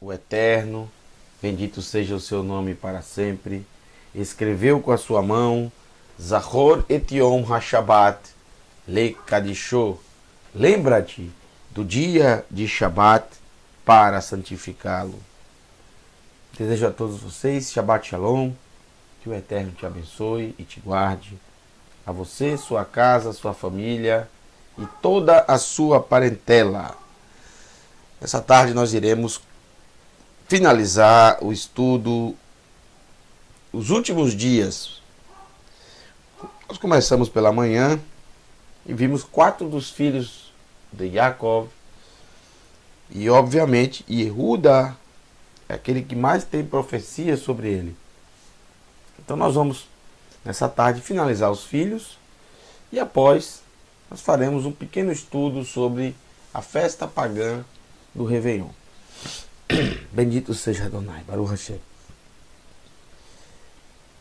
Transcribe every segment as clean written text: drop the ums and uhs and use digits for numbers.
o Eterno, bendito seja o seu nome para sempre, escreveu com a sua mão, Zachor et Yom HaShabbat, Le Kadisho, lembra-te do dia de Shabat para santificá-lo. Desejo a todos vocês Shabbat Shalom, que o Eterno te abençoe e te guarde, a você, sua casa, sua família e toda a sua parentela. Essa tarde nós iremos finalizar o estudo, os últimos dias. Nós começamos pela manhã e vimos 4 dos filhos de Yaakov. E obviamente Yehuda é aquele que mais tem profecia sobre ele. Então nós vamos nessa tarde finalizar os filhos e após nós faremos um pequeno estudo sobre a festa pagã do Réveillon. Bendito seja Adonai, Baruch Hashem.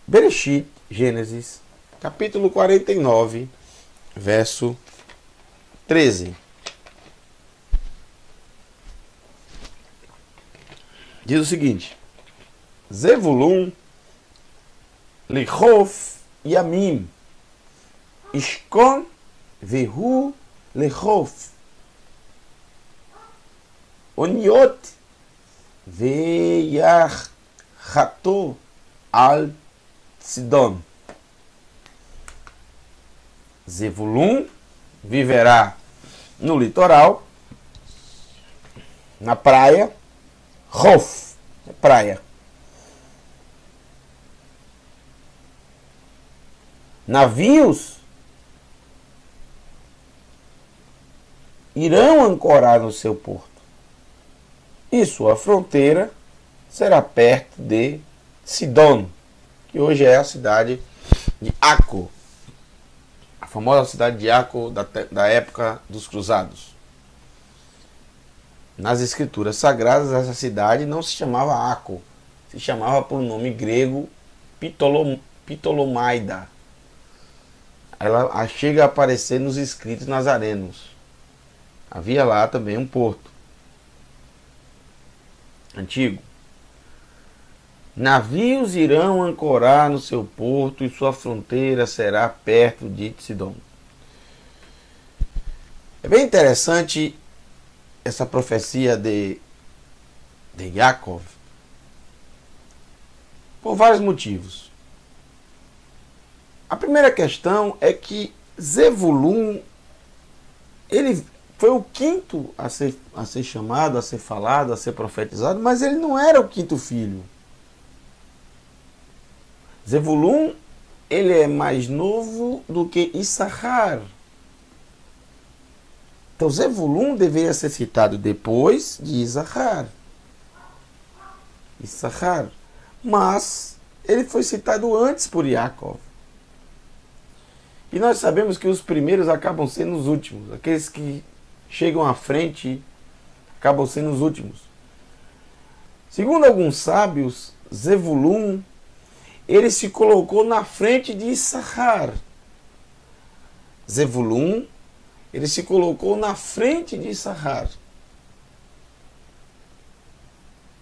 Bereshit, Gênesis, capítulo 49, verso 13. Diz o seguinte: Zevulun lichof yamim ishkon vehu lichof oniot veyachatu al Sidon. Zevulun viverá no litoral, na praia. Chof, praia. Navios irão ancorar no seu porto, e sua fronteira será perto de Sidon, que hoje é a cidade de Aco, a famosa cidade de Aco da época dos cruzados. Nas escrituras sagradas, essa cidade não se chamava Aco, se chamava por nome grego Ptolomaida. Ela chega a aparecer nos escritos nazarenos. Havia lá também um porto antigo. Navios irão ancorar no seu porto e sua fronteira será perto de Sidom. É bem interessante essa profecia de Yaakov por vários motivos. A primeira questão é que Zevulun, ele foi o quinto a ser chamado, a ser falado, a ser profetizado, mas ele não era o quinto filho. Zevulun, ele é mais novo do que Issachar. Então Zevulun deveria ser citado depois de Issachar. Mas ele foi citado antes por Yaakov. E nós sabemos que os primeiros acabam sendo os últimos. Aqueles que chegam à frente acabam sendo os últimos. Segundo alguns sábios, Zevulun, ele se colocou na frente de Issachar. Zevulun, ele se colocou na frente de Issachar.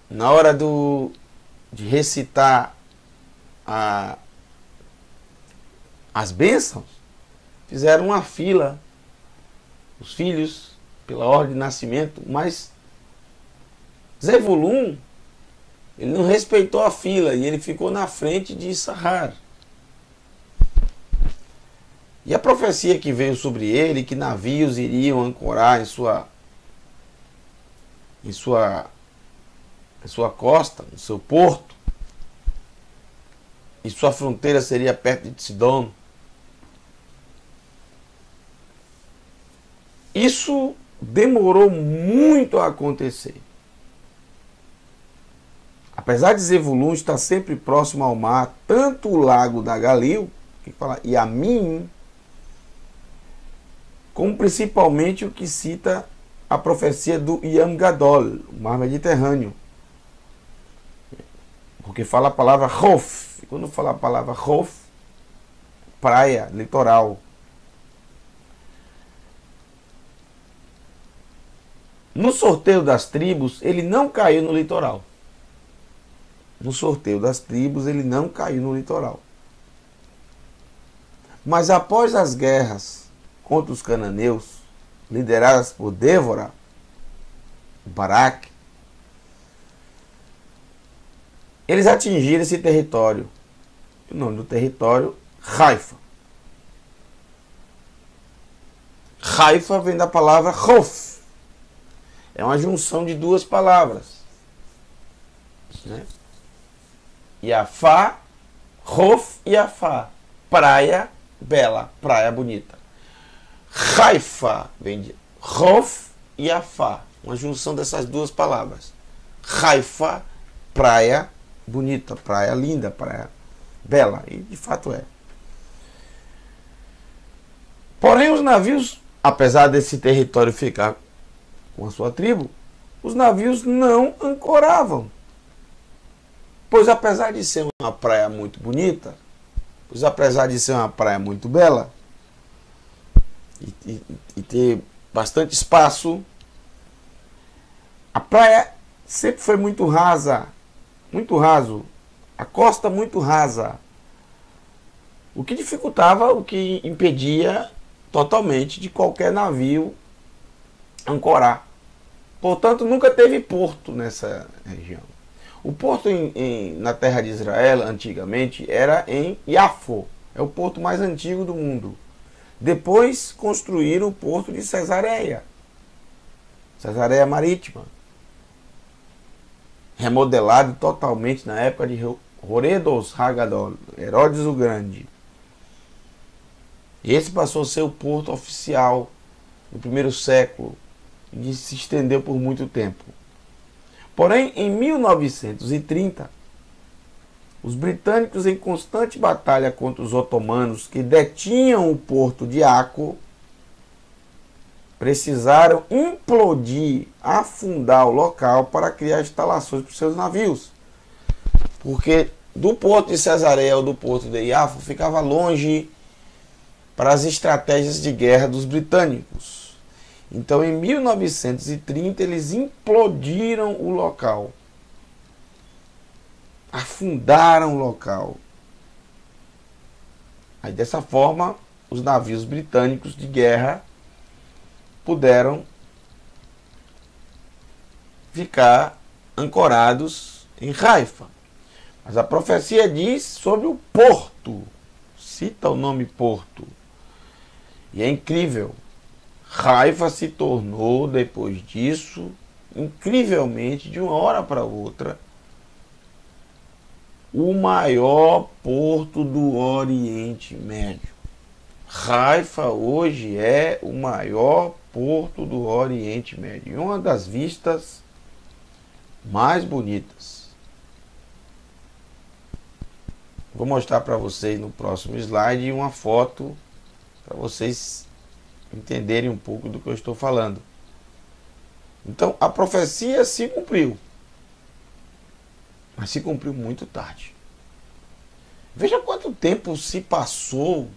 Na hora de recitar as bênçãos, fizeram uma fila, os filhos, pela ordem de nascimento, mas Zevulun, ele não respeitou a fila e ele ficou na frente de Issachar. E a profecia que veio sobre ele, que navios iriam ancorar em sua costa, no seu porto, e sua fronteira seria perto de Sidom. Isso demorou muito a acontecer. Apesar de Zevulun estar sempre próximo ao mar, tanto o lago da Galil, que fala Yamim, como principalmente o que cita a profecia do Yam Gadol, o mar Mediterrâneo. Porque fala a palavra Chof. E quando fala a palavra Chof, praia, litoral. No sorteio das tribos, ele não caiu no litoral. No sorteio das tribos, ele não caiu no litoral. Mas após as guerras contra os cananeus, lideradas por Débora, Baraque, eles atingiram esse território. O nome do território, Haifa. Haifa vem da palavra Hof. É uma junção de duas palavras, né? Yafá, Hof e Yafá. Praia bela, praia bonita. Haifa vem de Hof e Yafá. Uma junção dessas duas palavras. Haifa, praia bonita, praia linda, praia bela. E de fato é. Porém, os navios, apesar desse território ficar com a sua tribo, os navios não ancoravam. Pois apesar de ser uma praia muito bonita, pois apesar de ser uma praia muito bela, e ter bastante espaço, a praia sempre foi muito rasa, muito raso, a costa muito rasa, o que dificultava, o que impedia totalmente de qualquer navio ancorar. Portanto, nunca teve porto nessa região. O porto na terra de Israel, antigamente, era em Yafo. É o porto mais antigo do mundo. Depois construíram o porto de Cesareia. Cesareia Marítima. Remodelado totalmente na época de Herodes Hagadol, Herodes o Grande. Esse passou a ser o porto oficial no primeiro século e se estendeu por muito tempo. Porém, em 1930, os britânicos, em constante batalha contra os otomanos que detinham o porto de Akko, precisaram implodir, afundar o local para criar instalações para os seus navios. Porque do porto de Cesareia ou do porto de Iafo ficava longe para as estratégias de guerra dos britânicos. Então, em 1930, eles implodiram o local. Afundaram o local. Aí, dessa forma, os navios britânicos de guerra puderam ficar ancorados em Haifa. Mas a profecia diz sobre o porto. Cita o nome porto. E é incrível. Haifa se tornou, depois disso, incrivelmente, de uma hora para outra, o maior porto do Oriente Médio. Haifa hoje é o maior porto do Oriente Médio. E uma das vistas mais bonitas. Vou mostrar para vocês no próximo slide uma foto para vocês entenderem um pouco do que eu estou falando. Então, a profecia se cumpriu. Mas se cumpriu muito tarde. Veja quanto tempo se passou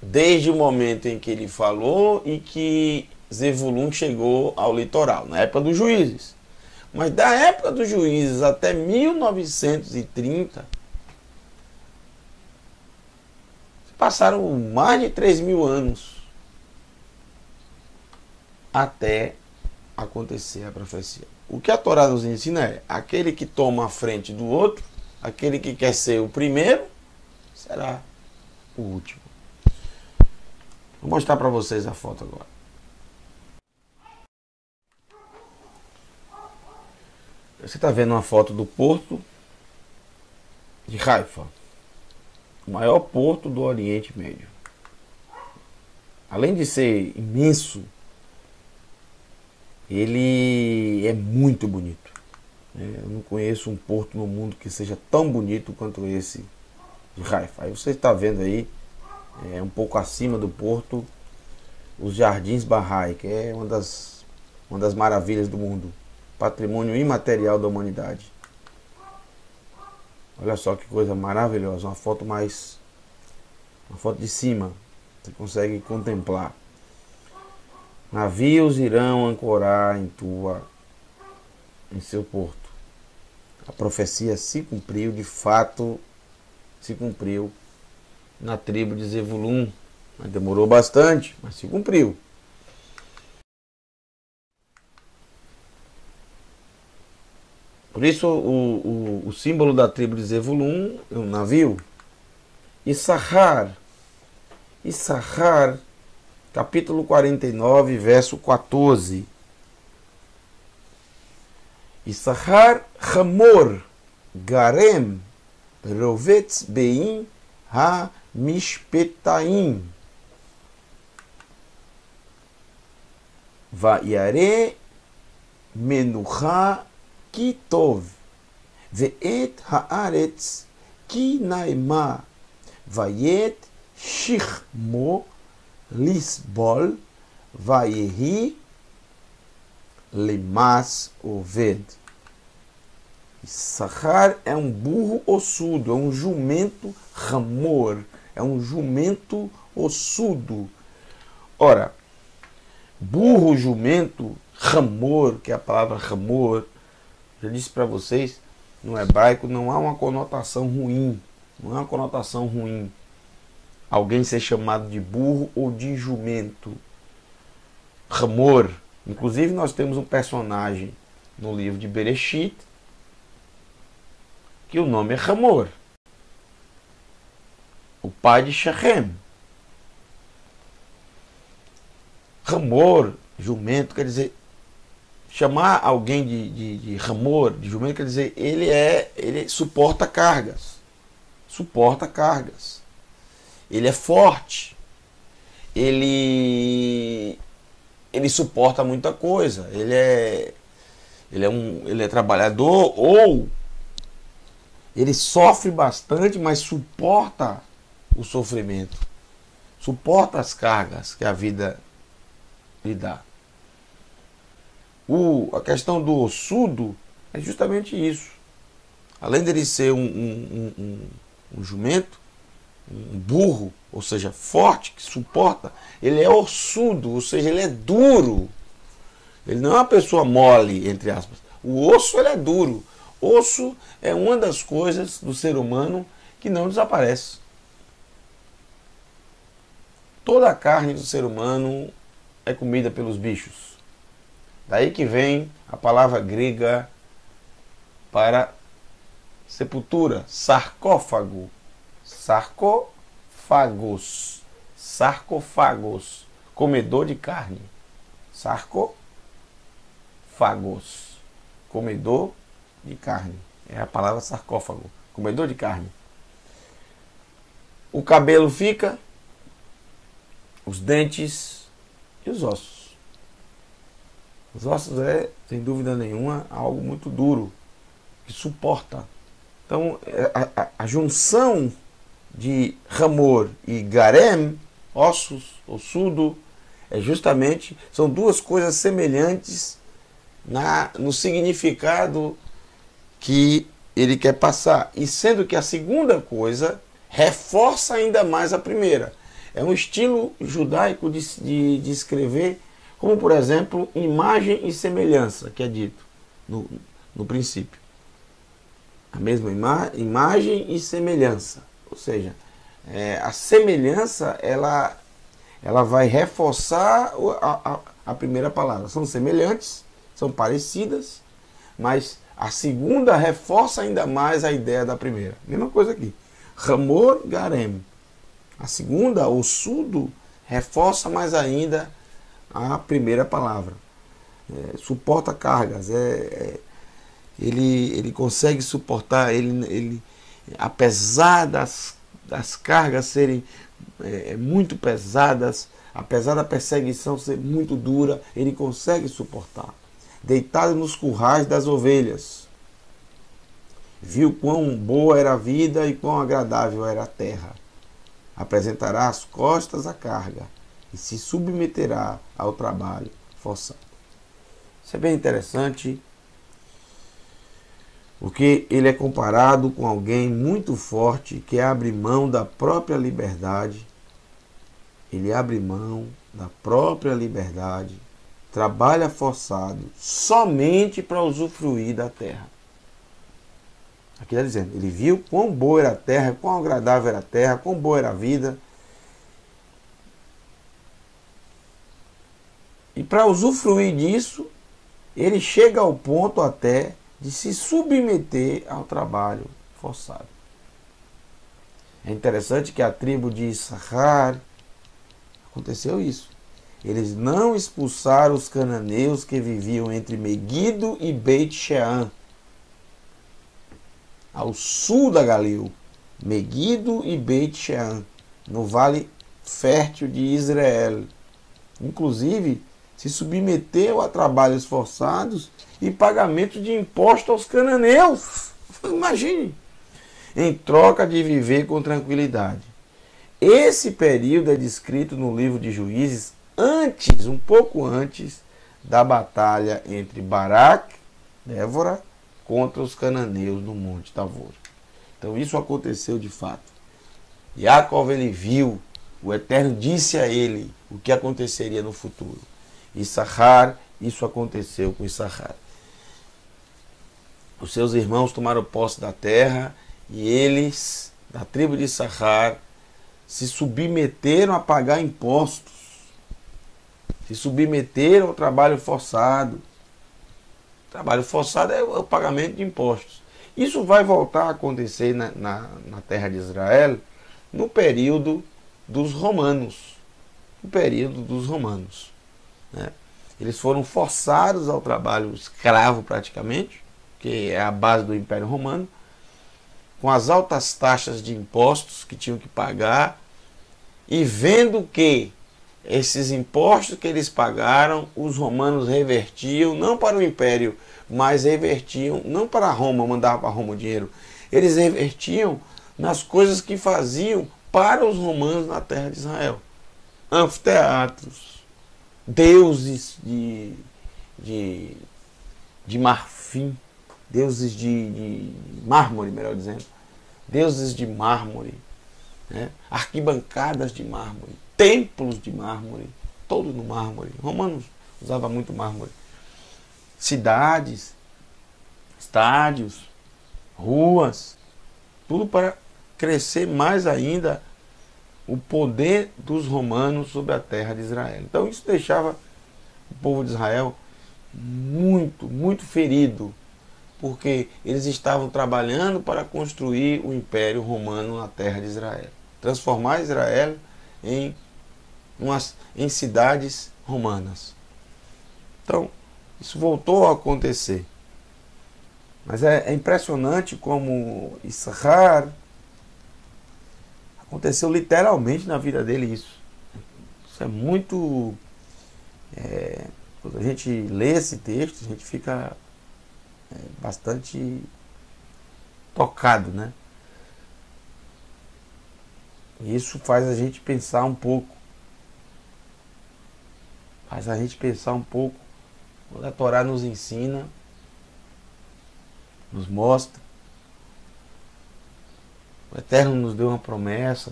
desde o momento em que ele falou e que Zebulun chegou ao litoral, na época dos juízes. Mas da época dos juízes até 1930, passaram mais de 3.000 anos até acontecer a profecia. O que a Torá nos ensina é: aquele que toma a frente do outro, aquele que quer ser o primeiro, será o último. Vou mostrar para vocês a foto agora. Você está vendo uma foto do porto de Haifa, o maior porto do Oriente Médio. Além de ser imenso, ele é muito bonito. Eu não conheço um porto no mundo que seja tão bonito quanto esse de Haifa. Aí você está vendo aí, um pouco acima do porto, os Jardins Bahá'í, que é uma das maravilhas do mundo, patrimônio imaterial da humanidade. Olha só que coisa maravilhosa, uma foto de cima, você consegue contemplar. navios irão ancorar em seu porto. A profecia se cumpriu, de fato se cumpriu na tribo de Zebulun. Mas demorou bastante, mas se cumpriu. Por isso o símbolo da tribo de Zebulun é um navio. Issachar, capítulo 49, verso 14. Issachar Hamor Garem Rovetz Beim Ha-Mishpetaim Vayare Menucha Kitov Ve'et Haaretz Ki Naima Vayet Shichmo Lisbol Vayehi Lemas Oved. Issachar é um burro ossudo, é um jumento ramor, é um jumento ossudo. Ora, burro, jumento, ramor, que é a palavra ramor, já disse para vocês, no hebraico não há uma conotação ruim, não há uma conotação ruim. Alguém ser chamado de burro ou de jumento. Ramor. Inclusive nós temos um personagem no livro de Bereshit que o nome é Hamor, o pai de Shechem. Hamor, jumento, quer dizer, chamar alguém de Hamor, de jumento, quer dizer, ele suporta cargas. Suporta cargas. Ele é forte. Ele suporta muita coisa. Ele é trabalhador, ou ele sofre bastante, mas suporta o sofrimento. Suporta as cargas que a vida lhe dá. A questão do ossudo é justamente isso. Além dele ser um jumento, um burro, ou seja, forte, que suporta, ele é ossudo, ou seja, ele é duro. Ele não é uma pessoa mole, entre aspas. O osso, ele é duro. Osso é uma das coisas do ser humano que não desaparece. Toda a carne do ser humano é comida pelos bichos. Daí que vem a palavra grega para sepultura, sarcófago. Sarcófagos, comedor de carne. Sarcófagos, comedor de carne. É a palavra sarcófago, comedor de carne. O cabelo fica, os dentes e os ossos. Os ossos é, sem dúvida nenhuma, algo muito duro, que suporta. Então, a junção de Hamor e Garem, ossos, ossudo, são duas coisas semelhantes no significado que ele quer passar. E sendo que a segunda coisa reforça ainda mais a primeira. É um estilo judaico de escrever, como por exemplo, imagem e semelhança, que é dito no princípio. A mesma imagem e semelhança. Ou seja, a semelhança ela vai reforçar a primeira palavra. São semelhantes, são parecidas, mas a segunda reforça ainda mais a ideia da primeira. Mesma coisa aqui. Hamor Garem. A segunda, ossudo, reforça mais ainda a primeira palavra. Suporta cargas. Ele consegue suportar, apesar das cargas serem muito pesadas, apesar da perseguição ser muito dura, ele consegue suportar. Deitado nos currais das ovelhas, viu quão boa era a vida e quão agradável era a terra. Apresentará as costas à carga e se submeterá ao trabalho forçado. Isso é bem interessante, porque ele é comparado com alguém muito forte que abre mão da própria liberdade ele abre mão da própria liberdade, trabalha forçado somente para usufruir da terra. Aqui está dizendo, ele viu quão boa era a terra, quão agradável era a terra, quão boa era a vida. E para usufruir disso, ele chega ao ponto até de se submeter ao trabalho forçado. É interessante que a tribo de Issachar, aconteceu isso. Eles não expulsaram os cananeus que viviam entre Meguido e Beit Shean, ao sul da Galil, Meguido e Beit Shean, no vale fértil de Israel. Inclusive, se submeteu a trabalhos forçados e pagamento de imposto aos cananeus. Imagine! Em troca de viver com tranquilidade. Esse período é descrito no livro de Juízes antes, um pouco antes, da batalha entre Baraque, Débora, contra os cananeus no Monte Tabor. Então isso aconteceu de fato. Jacob, ele viu, o Eterno disse a ele o que aconteceria no futuro. Issachar, isso aconteceu com Issachar. Os seus irmãos tomaram posse da terra e eles, da tribo de Issachar, se submeteram a pagar impostos, se submeteram ao trabalho forçado. O trabalho forçado é o pagamento de impostos. Isso vai voltar a acontecer na terra de Israel no período dos romanos. No período dos romanos. Né? Eles foram forçados ao trabalho escravo praticamente, que é a base do Império Romano, com as altas taxas de impostos que tinham que pagar, e vendo que esses impostos que eles pagaram, os romanos revertiam, não para o Império, mas revertiam, não para Roma, mandavam para Roma o dinheiro, eles revertiam nas coisas que faziam para os romanos na terra de Israel. Anfiteatros, deuses de marfim, deuses de mármore, melhor dizendo, deuses de mármore, né? Arquibancadas de mármore, templos de mármore, todo no mármore. Romanos usavam muito mármore. Cidades, estádios, ruas, tudo para crescer mais ainda o poder dos romanos sobre a terra de Israel. Então isso deixava o povo de Israel muito, muito ferido, porque eles estavam trabalhando para construir o Império Romano na terra de Israel. Transformar Israel em cidades romanas. Então, isso voltou a acontecer. Mas é impressionante como Issachar, aconteceu literalmente na vida dele isso. Isso é muito... quando a gente lê esse texto, a gente fica bastante tocado, né? E isso faz a gente pensar um pouco. Faz a gente pensar um pouco. Quando a Torá nos ensina, nos mostra. O Eterno nos deu uma promessa,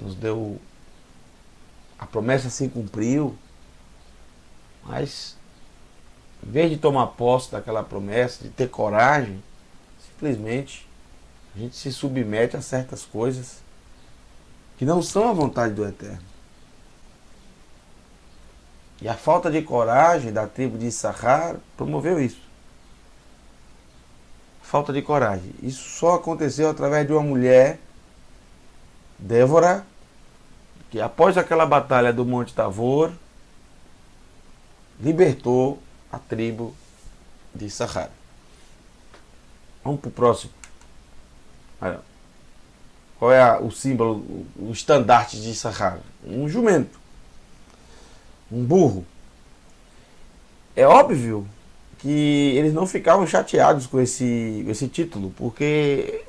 a promessa se cumpriu, mas em vez de tomar posse daquela promessa, de ter coragem, simplesmente a gente se submete a certas coisas que não são a vontade do Eterno. E a falta de coragem da tribo de Issachar promoveu isso. Falta de coragem. Isso só aconteceu através de uma mulher, Débora, que após aquela batalha do Monte Tabor, libertou a tribo de Issachar. Vamos para o próximo. Olha, qual é o símbolo, o estandarte de Issachar? Um jumento, um burro. É óbvio que eles não ficavam chateados com esse título, porque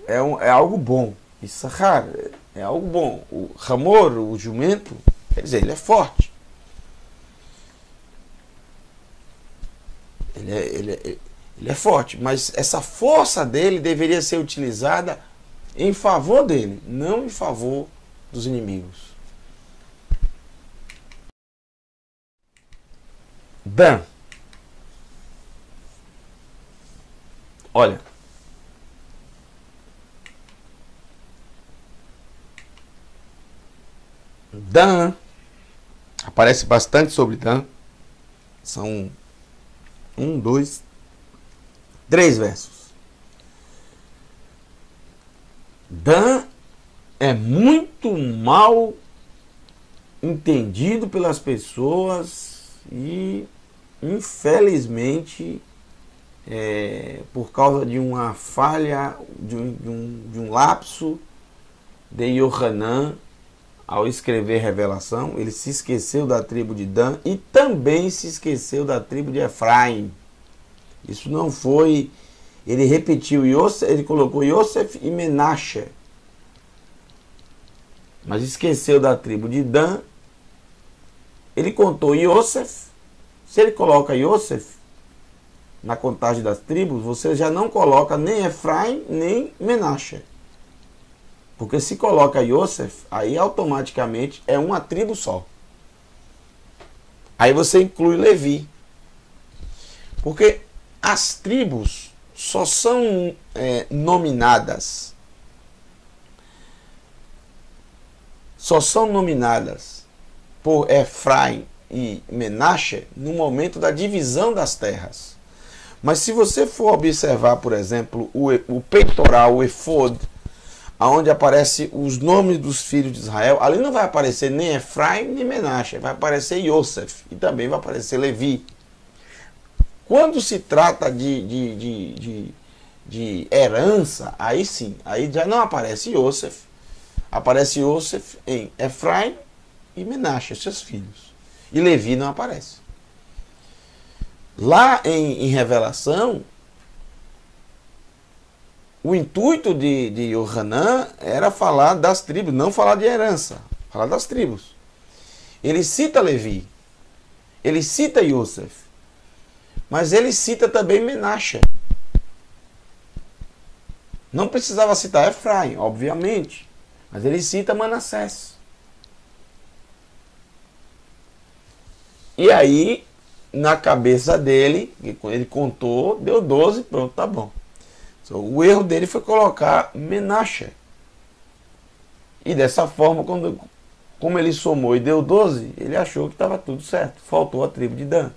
é algo bom. Issachar é algo bom. O Hamor, o jumento, quer dizer, ele é forte. Ele é forte, mas essa força dele deveria ser utilizada em favor dele, não em favor dos inimigos. Dan. Olha. Dan. Aparece bastante sobre Dan. São 1, 2, 3 versos. Dan é muito mal entendido pelas pessoas e, infelizmente, por causa de uma falha, de um lapso de Yohanan, ao escrever Revelação, ele se esqueceu da tribo de Dan e também se esqueceu da tribo de Efraim. Isso não foi... Ele repetiu, ele colocou Yosef e Menashe, mas esqueceu da tribo de Dan. Ele contou Yosef. Se ele coloca Yosef na contagem das tribos, você já não coloca nem Efraim, nem Menashe. Porque se coloca Yosef, aí automaticamente é uma tribo só. Aí você inclui Levi. Porque as tribos só são nominadas. Só são nominadas por Efraim e Menashe no momento da divisão das terras. Mas se você for observar, por exemplo, o peitoral, o efod, onde aparecem os nomes dos filhos de Israel, ali não vai aparecer nem Efraim nem Menashe, vai aparecer Yosef e também vai aparecer Levi. Quando se trata de herança, aí sim, aí já não aparece Yosef, aparece Yosef em Efraim e Menashe, seus filhos, e Levi não aparece. Lá em Revelação, o intuito de Yohanan era falar das tribos, não falar de herança, falar das tribos. Ele cita Levi, ele cita Yosef, mas ele cita também Menashe. Não precisava citar Efraim, obviamente, mas ele cita Manassés. E aí, na cabeça dele, ele contou, deu 12, pronto, tá bom. O erro dele foi colocar Menashe. E dessa forma, como ele somou e deu 12, ele achou que estava tudo certo. Faltou a tribo de Dan.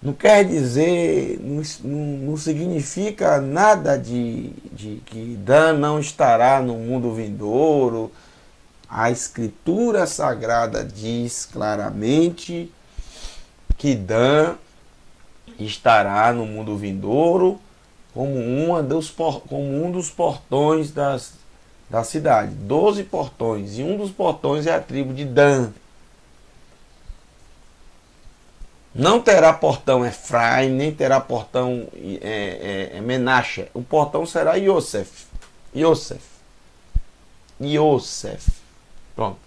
Não quer dizer, não significa nada de que Dan não estará no mundo vindouro. A Escritura Sagrada diz claramente que Dan estará no mundo vindouro como um dos portões da cidade. 12 portões. E um dos portões é a tribo de Dan. Não terá portão Efraim, nem terá portão Menashe. O portão será Yosef. Pronto.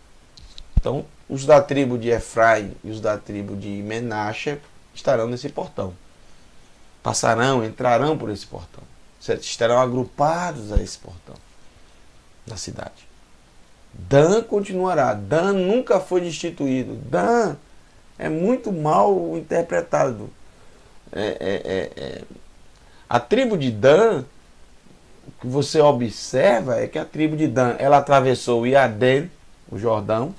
Então, os da tribo de Efraim e os da tribo de Menashe estarão nesse portão. Entrarão por esse portão. Estarão agrupados a esse portão da cidade. Dan continuará. Dan nunca foi destituído. Dan é muito mal interpretado. A tribo de Dan, o que você observa é que a tribo de Dan, ela atravessou o Iadém, o Jordão.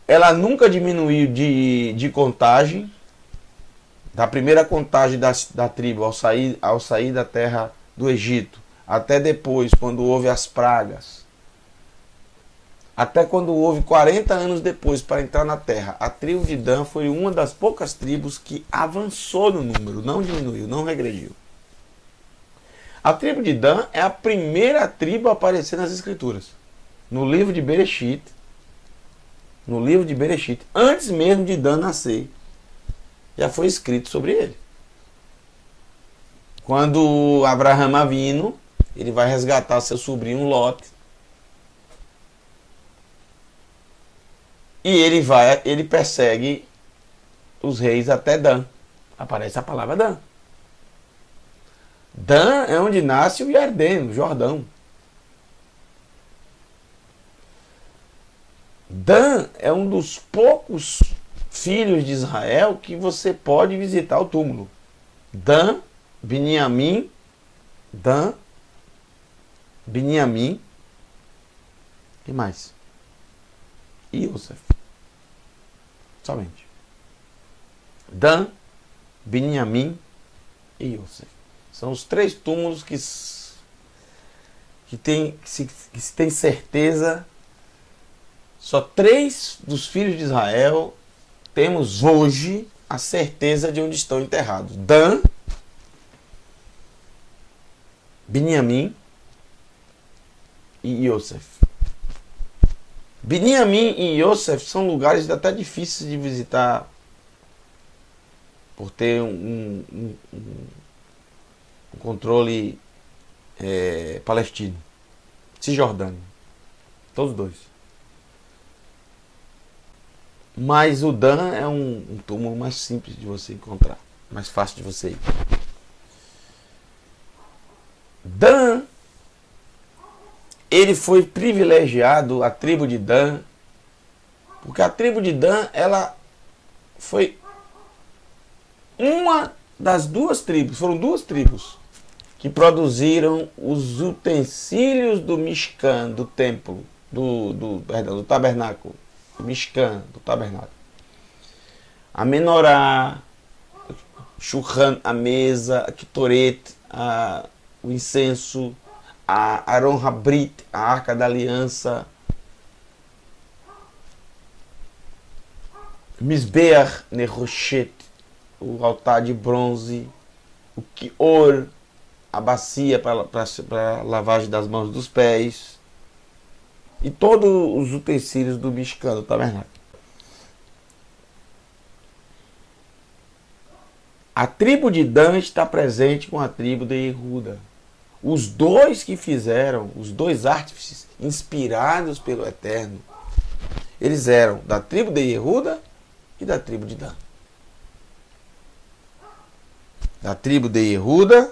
Ela nunca diminuiu de contagem. Da primeira contagem da tribo ao sair da terra do Egito, até depois, quando houve as pragas, até quando houve 40 anos depois para entrar na terra, a tribo de Dan foi uma das poucas tribos que avançou no número, não diminuiu, não regrediu. A tribo de Dan é a primeira tribo a aparecer nas Escrituras, no livro de Bereshit, antes mesmo de Dan nascer. Já foi escrito sobre ele. Quando Abraham Avino, ele vai resgatar seu sobrinho Lot. E ele persegue os reis até Dan. Aparece a palavra Dan. Dan é onde nasce o Iardém, o Jordão. Dan é um dos poucos filhos de Israel que você pode visitar o túmulo. Dan, Beniamim, Dan, Beniamim, e mais? E Yosef. Somente. Dan, Beniamim e Yosef. São os 3 túmulos que se tem certeza. Só 3 dos filhos de Israel temos hoje a certeza de onde estão enterrados. Dan, Beniamim e Yosef. Beniamim e Yosef são lugares até difíceis de visitar por ter um controle palestino. Cisjordânia. Todos 2. Mas o Dan é um túmulo mais simples de você encontrar. Mais fácil de você ir. Dan, ele foi privilegiado, a tribo de Dan, porque a tribo de Dan, ela foi uma das 2 tribos, foram 2 tribos que produziram os utensílios do Mishkan, do templo, do tabernáculo. Do Mishkan, do tabernáculo. A menorá, Shulchan, a mesa, a Ketoret, o incenso, a Aron Habrit, a Arca da Aliança, Mizbeach Neroshet, o altar de bronze, o Kior, a bacia para lavagem das mãos e dos pés, e todos os utensílios do Mishkan, do tabernáculo. A tribo de Dan está presente com a tribo de Yehuda. Os 2 que fizeram, os 2 artífices inspirados pelo Eterno, eles eram da tribo de Yehuda e da tribo de Dan. Da tribo de Yehuda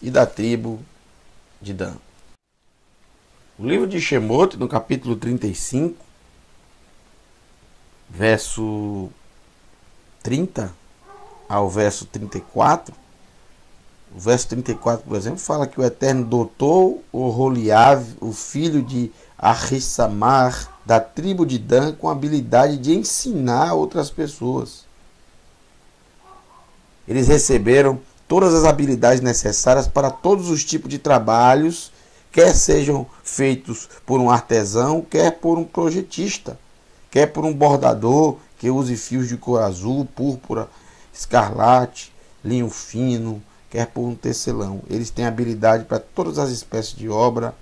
e da tribo de Dan. O livro de Shemot, no capítulo 35, verso 30 ao verso 34, o verso 34, por exemplo, fala que o Eterno dotou o Oholiav, o filho de Ahissamar, da tribo de Dan, com a habilidade de ensinar outras pessoas. Eles receberam todas as habilidades necessárias para todos os tipos de trabalhos, quer sejam feitos por um artesão, quer por um projetista, quer por um bordador que use fios de cor azul, púrpura, escarlate, linho fino, quer por um tecelão. Eles têm habilidade para todas as espécies de obra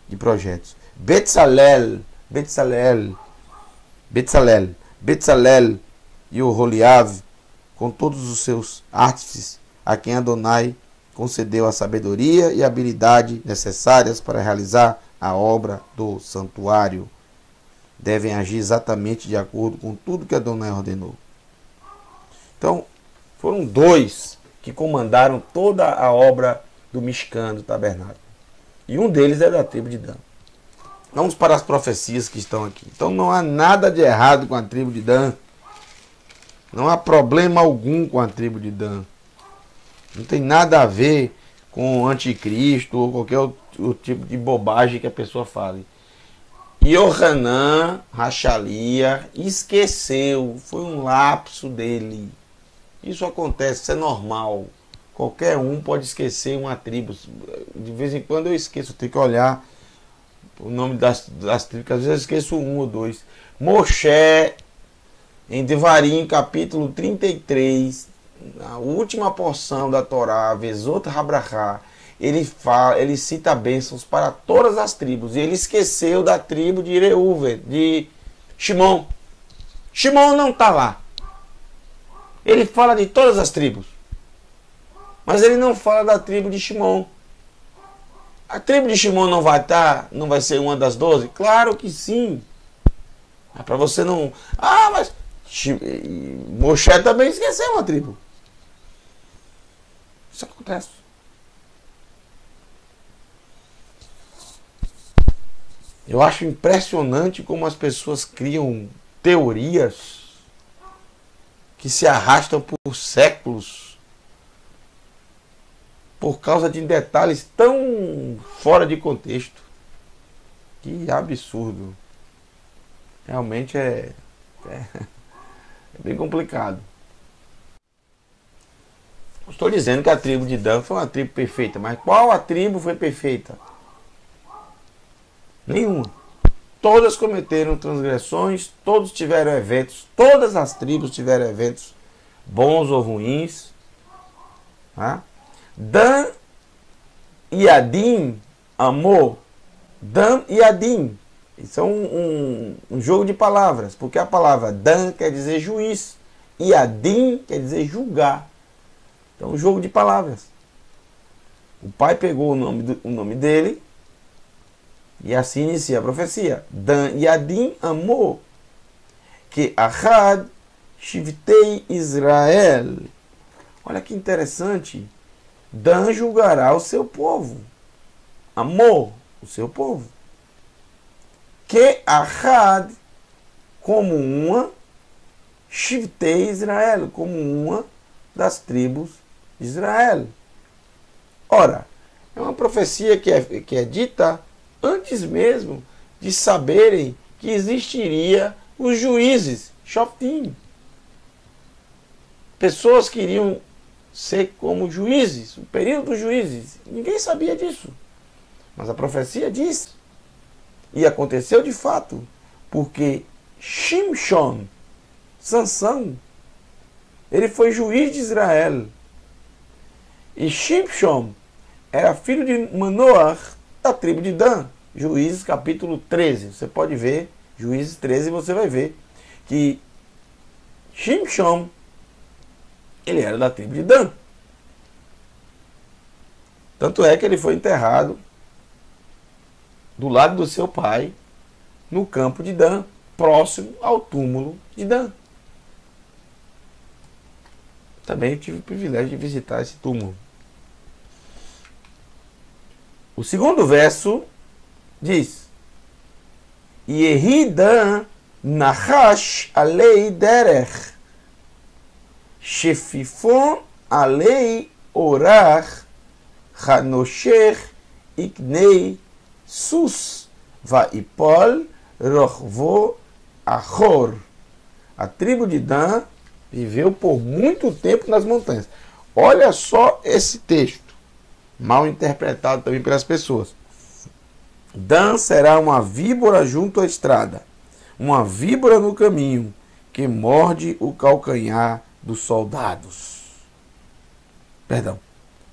e projetos. Betzalel e o Oholiav, com todos os seus artífices, a quem Adonai concedeu a sabedoria e a habilidade necessárias para realizar a obra do santuário, devem agir exatamente de acordo com tudo que Adonai ordenou. Então, foram 2 que comandaram toda a obra do Mishkan, do tabernáculo. E um deles é da tribo de Dan. Vamos para as profecias que estão aqui. Então não há nada de errado com a tribo de Dan. Não há problema algum com a tribo de Dan. Não tem nada a ver com o anticristo ou qualquer outro tipo de bobagem que a pessoa fale. Yohanan Rachalia esqueceu. Foi um lapso dele. Isso acontece, isso é normal. Qualquer um pode esquecer uma tribo. De vez em quando eu esqueço, eu tenho que olhar o nome das tribos, porque às vezes eu esqueço 1 ou 2. Moshe, em Devarim, capítulo 33, na última porção da Torá, Vezot Habrachá, ele cita bênçãos para todas as tribos. E ele esqueceu da tribo de Reuven, de Shimon. Shimon não está lá. Ele fala de todas as tribos. Mas ele não fala da tribo de Shimon. A tribo de Shimon não vai estar, não vai ser uma das 12? Claro que sim. É para você não... Ah, mas Moshe também esqueceu uma tribo. Isso acontece. Eu acho impressionante como as pessoas criam teorias que se arrastam por séculos por causa de detalhes tão fora de contexto. Que absurdo. Realmente é bem complicado. Estou dizendo que a tribo de Dan foi uma tribo perfeita, mas qual a tribo foi perfeita? Nenhuma. Todas cometeram transgressões, todos tiveram eventos, todas as tribos tiveram eventos bons ou ruins. Tá? Dan e Adim amou. Dan e Adim. Isso é um jogo de palavras, porque a palavra Dan quer dizer juiz e Adim quer dizer julgar. Então, um jogo de palavras. O pai pegou o nome dele e assim inicia a profecia. Dan e Adim amou que Ahad Shivtei Israel. Olha que interessante. Dan julgará o seu povo. Amou o seu povo. Que Ahad, como uma, Shivtei Israel, como uma das tribos de Israel. Ora, é uma profecia que é dita antes mesmo de saberem que existiria os juízes, Shoftim. Pessoas queriam ser como juízes, o período dos juízes. Ninguém sabia disso. Mas a profecia diz. E aconteceu de fato, porque Shimshon, Sansão, ele foi juiz de Israel. E Shimshon era filho de Manoah, da tribo de Dan. Juízes capítulo 13. Você pode ver, Juízes 13, você vai ver que Shimshon, ele era da tribo de Dan. Tanto é que ele foi enterrado do lado do seu pai, no campo de Dan, próximo ao túmulo de Dan. Também tive o privilégio de visitar esse túmulo. O segundo verso diz: Yehi Dan Nahash alei derech Shefifon alei orach Hanosher iknei sus vaipol rochvo achor. A tribo de Dan viveu por muito tempo nas montanhas. Olha só esse texto, mal interpretado também pelas pessoas. Dan será uma víbora junto à estrada, uma víbora no caminho, que morde o calcanhar dos soldados. Perdão.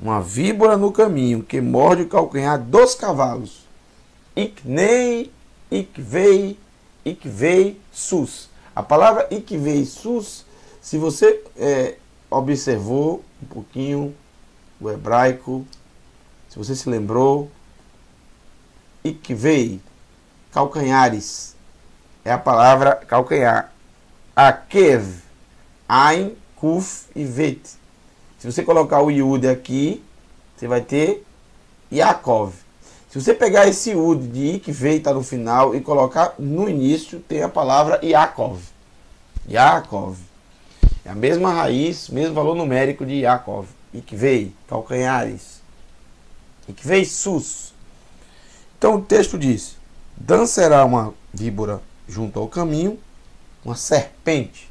Uma víbora no caminho, que morde o calcanhar dos cavalos. Iknei, ikvei, sus. A palavra ikvei, sus, se você observou um pouquinho o hebraico, se você se lembrou, ikvei, calcanhares, é a palavra calcanhar. Akev, ain, kuf e vet. Se você colocar o Yud aqui, você vai ter Yaakov. Se você pegar esse Yud de ikvei, está no final, e colocar no início, tem a palavra Yaakov. Yaakov. É a mesma raiz, mesmo valor numérico de Yaakov. Ikvei, calcanhares. Ikvei, sus. Então o texto diz: Dan será uma víbora junto ao caminho, uma serpente,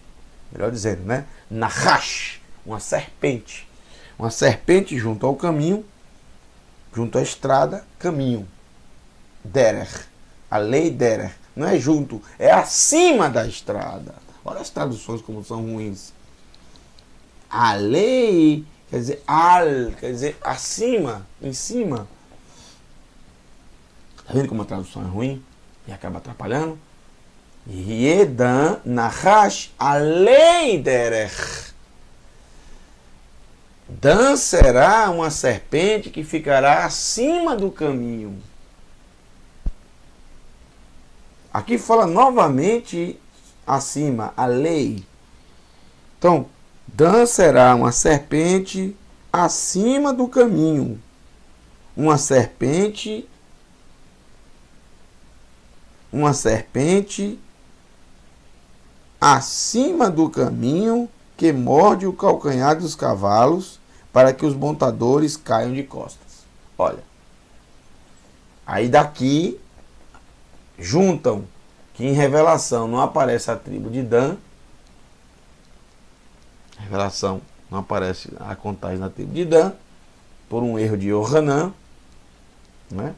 melhor dizendo, né? Nahash, uma serpente. Uma serpente junto ao caminho, junto à estrada, caminho. Derech, a lei derech. Não é junto, é acima da estrada. Olha as traduções como são ruins. A lei quer dizer al, quer dizer acima, em cima. Tá vendo como a tradução é ruim e acaba atrapalhando? Yedan nahash alei derech. Dan será uma serpente que ficará acima do caminho. Aqui fala novamente acima, a lei. Então, Dan será uma serpente acima do caminho. Uma serpente uma serpente acima do caminho que morde o calcanhar dos cavalos para que os montadores caiam de costas. Olha, aí daqui juntam que em Revelação não aparece a tribo de Dan. Revelação não aparece a contagem da tribo de Dan por um erro de Yohanan, né?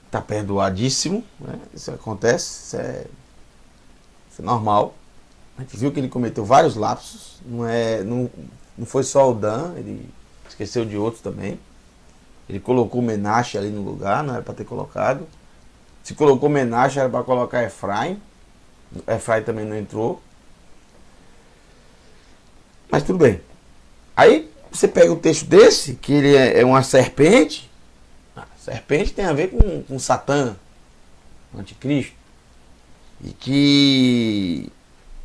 Está perdoadíssimo, né? Isso acontece, isso é normal. A gente viu que ele cometeu vários lapsos, não foi só o Dan, ele esqueceu de outros também. Ele colocou Menache ali no lugar, não era para ter colocado. Se colocou Menache, era para colocar Efraim. Efraim também não entrou. Mas tudo bem. Aí você pega um texto desse, que ele é uma serpente. Serpente tem a ver com Satã, o anticristo. E que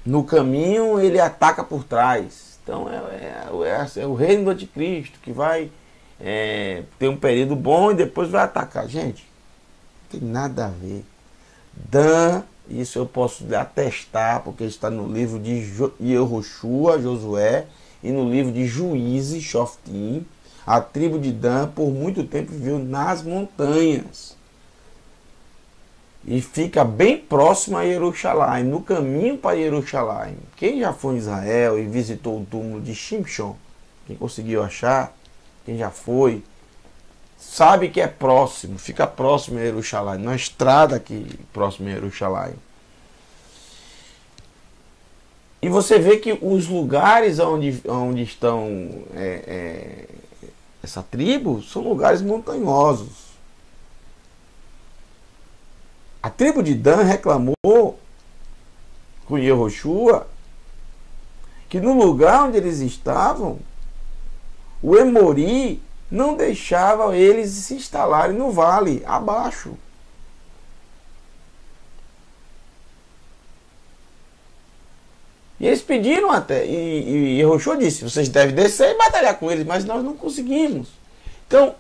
no caminho ele ataca por trás. Então é o reino do anticristo que vai ter um período bom e depois vai atacar. Gente, não tem nada a ver. Dan, isso eu posso atestar, porque está no livro de Yehoshua, Josué, e no livro de Juízes, Shoftim. A tribo de Dan por muito tempo viveu nas montanhas. E fica bem próximo a Jerusalém, no caminho para Jerusalém. Quem já foi em Israel e visitou o túmulo de Shimshon, quem conseguiu achar, quem já foi, sabe que é próximo, fica próximo a Jerusalém, na estrada aqui próximo a Jerusalém. E você vê que os lugares onde estão essa tribo são lugares montanhosos. A tribo de Dan reclamou com Yehoshua que no lugar onde eles estavam, o Emori não deixava eles se instalarem no vale, abaixo. E eles pediram até, e Yehoshua disse, vocês devem descer e batalhar com eles, mas nós não conseguimos. Então,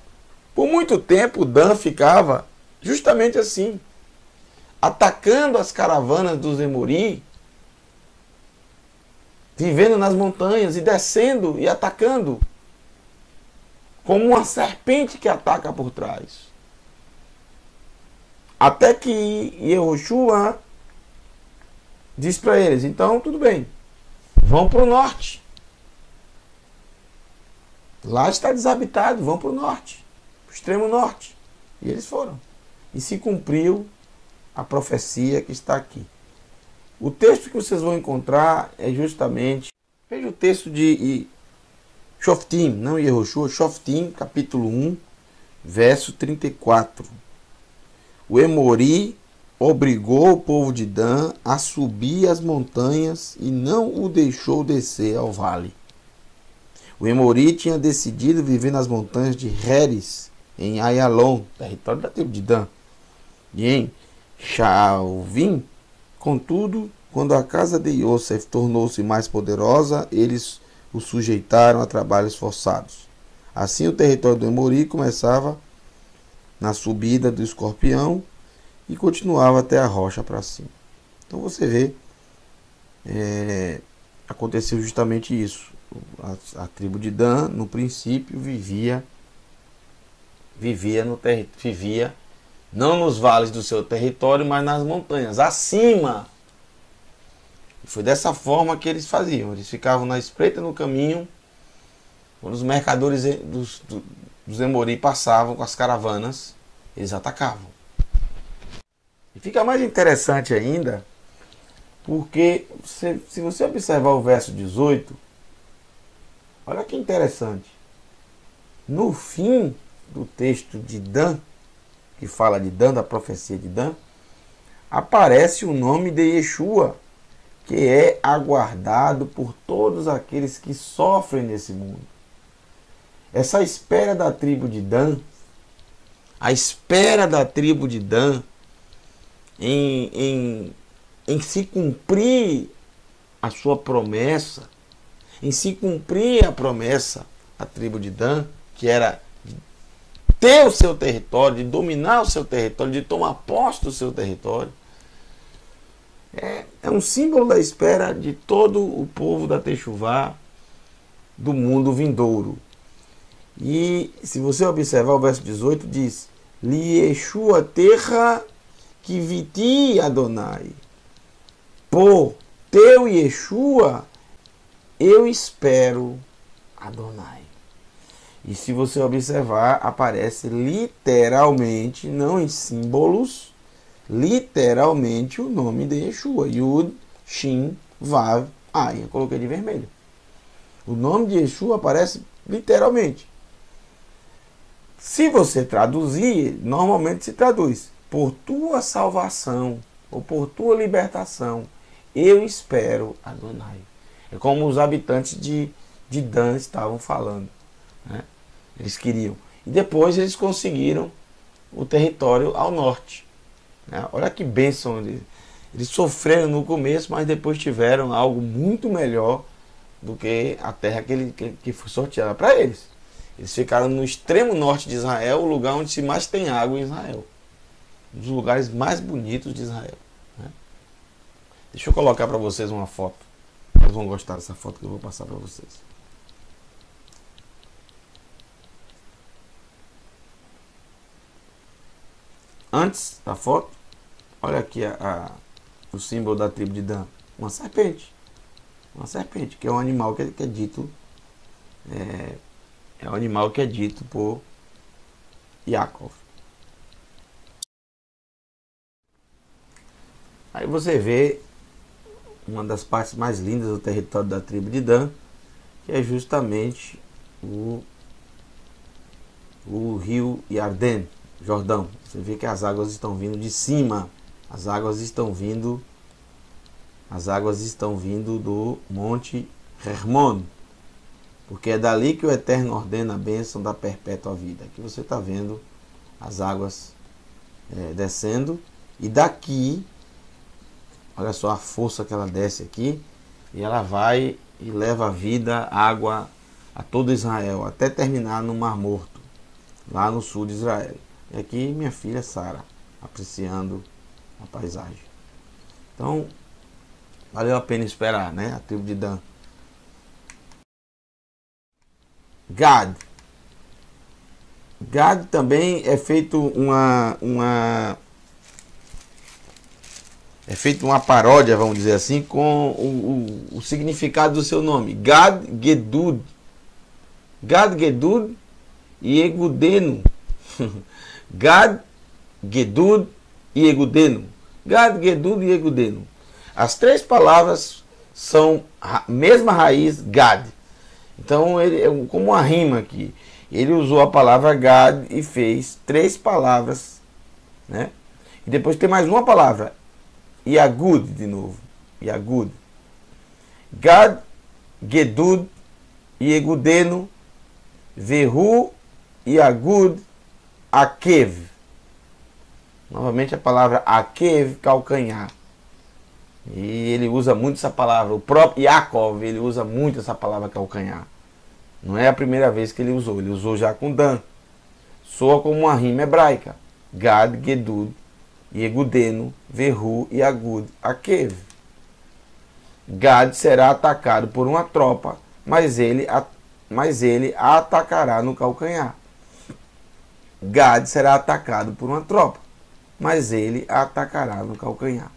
por muito tempo, Dan ficava justamente assim, atacando as caravanas dos Emori, vivendo nas montanhas e descendo e atacando, como uma serpente que ataca por trás. Até que Yehoshua diz para eles, então tudo bem, vão para o norte. Lá está desabitado, vão para o norte, para o extremo norte. E eles foram. E se cumpriu a profecia que está aqui. O texto que vocês vão encontrar é justamente, veja o texto de Shoftim, não Yehoshua, Shoftim, capítulo 1, verso 34. O Emori obrigou o povo de Dan a subir as montanhas e não o deixou descer ao vale. O Emori tinha decidido viver nas montanhas de Heres, em Ayalon, território da tribo de Dan, e em Shaalvim. Contudo, quando a casa de Yosef tornou-se mais poderosa, eles o sujeitaram a trabalhos forçados. Assim, o território do Emori começava na subida do Escorpião e continuava até a rocha para cima. Então você vê, aconteceu justamente isso. A tribo de Dan, no princípio, vivia não nos vales do seu território, mas nas montanhas, acima. E foi dessa forma que eles faziam. Eles ficavam na espreita no caminho, quando os mercadores dos Emori passavam com as caravanas, eles atacavam. E fica mais interessante ainda, porque se você observar o verso 18, olha que interessante. No fim do texto de Dan, que fala de Dan, da profecia de Dan, aparece o nome de Yeshua, que é aguardado por todos aqueles que sofrem nesse mundo. Essa espera da tribo de Dan, a espera da tribo de Dan em se cumprir a sua promessa, em se cumprir a promessa da tribo de Dan, que era ter o seu território, de dominar o seu território, de tomar posse do seu território. É um símbolo da espera de todo o povo da Techuvá, do mundo vindouro. E se você observar o verso 18, diz: Li Yeshua terra que viti Adonai. Por teu Yeshua eu espero Adonai. E se você observar, aparece literalmente, não em símbolos, literalmente o nome de Yeshua. Yud, Shin, Vav, Ayin. Eu coloquei de vermelho. O nome de Yeshua aparece literalmente. Se você traduzir, normalmente se traduz: por tua salvação, ou por tua libertação, eu espero Adonai. É como os habitantes de Dan estavam falando, né? Eles queriam. E depois eles conseguiram o território ao norte, né? Olha que bênção. Eles sofreram no começo, mas depois tiveram algo muito melhor do que a terra que foi sorteada para eles. Eles ficaram no extremo norte de Israel, o lugar onde se mais tem água em Israel. Um dos lugares mais bonitos de Israel, né? Deixa eu colocar para vocês uma foto. Vocês vão gostar dessa foto que eu vou passar para vocês. Antes da foto, olha aqui o símbolo da tribo de Dan. Uma serpente. Uma serpente, que é um animal que é dito... É um animal que é dito por Yaakov. Aí você vê uma das partes mais lindas do território da tribo de Dan, que é justamente o rio Yarden, Jordão. Você vê que as águas estão vindo de cima. As águas estão vindo do Monte Hermon, porque é dali que o Eterno ordena a bênção da perpétua vida. Aqui você está vendo as águas descendo, e daqui, olha só a força que ela desce aqui, e ela vai e leva a vida, água a todo Israel, até terminar no Mar Morto, lá no sul de Israel. E aqui minha filha Sara, apreciando a paisagem. Então, valeu a pena esperar, né? A tribo de Dan. Gad. Gad também é feito uma paródia, vamos dizer assim, com o significado do seu nome. Gad Gedud. Gad Gedud e Egudeno. Gad Gedud e Egudeno. Gad Gedud e Egudeno. As três palavras são a mesma raiz, Gad. Então, ele é como uma rima aqui. Ele usou a palavra Gad e fez três palavras, né? E depois tem mais uma palavra, Yagud, de novo. Yagud. Gad, Gedud, Yegudeno, Vehu, Yagud, Akev. Novamente a palavra Akev, calcanhar. E ele usa muito essa palavra. O próprio Yaakov, ele usa muito essa palavra calcanhar. Não é a primeira vez que ele usou já com Dan. Soa como uma rima hebraica. Gad, Gedud, Yegudeno, Vehu, Yagud, Akev. Gad será atacado por uma tropa, mas ele a atacará no calcanhar. Gad será atacado por uma tropa, mas ele a atacará no calcanhar.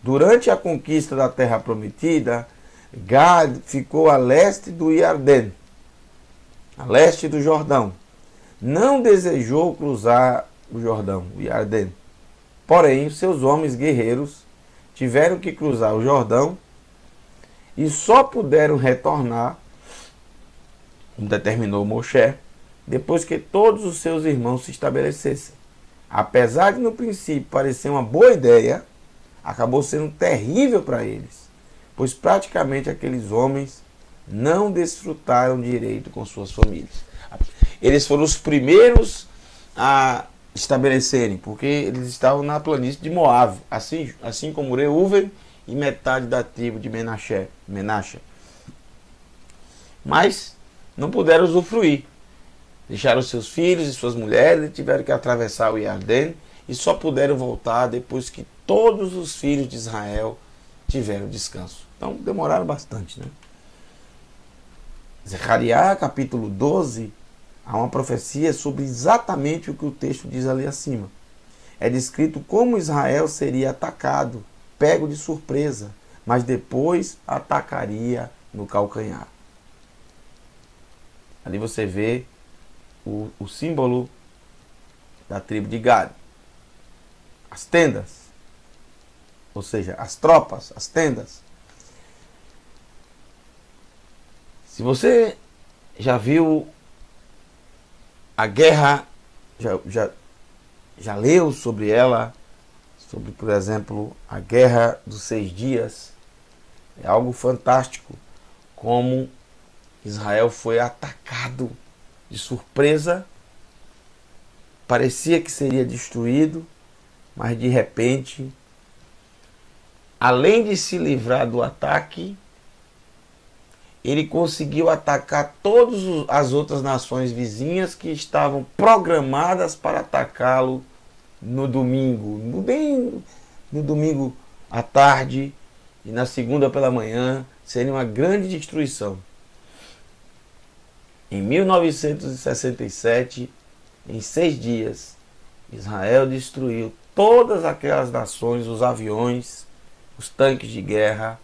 Durante a conquista da terra prometida, Gad ficou a leste do Yarden, a leste do Jordão. Não desejou cruzar o Jordão, o Yarden. Porém, seus homens guerreiros tiveram que cruzar o Jordão e só puderam retornar, como determinou Moshe, depois que todos os seus irmãos se estabelecessem. Apesar de no princípio parecer uma boa ideia, acabou sendo terrível para eles, pois praticamente aqueles homens não desfrutaram direito com suas famílias. Eles foram os primeiros a estabelecerem, porque eles estavam na planície de Moab, assim como Reuven e metade da tribo de Menache. Mas não puderam usufruir. Deixaram seus filhos e suas mulheres e tiveram que atravessar o Iardém e só puderam voltar depois que todos os filhos de Israel tiveram descanso. Então demoraram bastante, né? Zacarias, capítulo 12, há uma profecia sobre exatamente o que o texto diz ali acima. É descrito como Israel seria atacado, pego de surpresa, mas depois atacaria no calcanhar. Ali você vê o símbolo da tribo de Gad. As tendas, ou seja, as tropas, as tendas. Se você já viu a guerra, já leu sobre ela, sobre, por exemplo, a Guerra dos 6 Dias, é algo fantástico, como Israel foi atacado de surpresa, parecia que seria destruído, mas de repente, além de se livrar do ataque, ele conseguiu atacar todas as outras nações vizinhas que estavam programadas para atacá-lo no domingo, no domingo à tarde e na segunda pela manhã. Seria uma grande destruição. Em 1967, em 6 dias, Israel destruiu todas aquelas nações, os aviões, os tanques de guerra,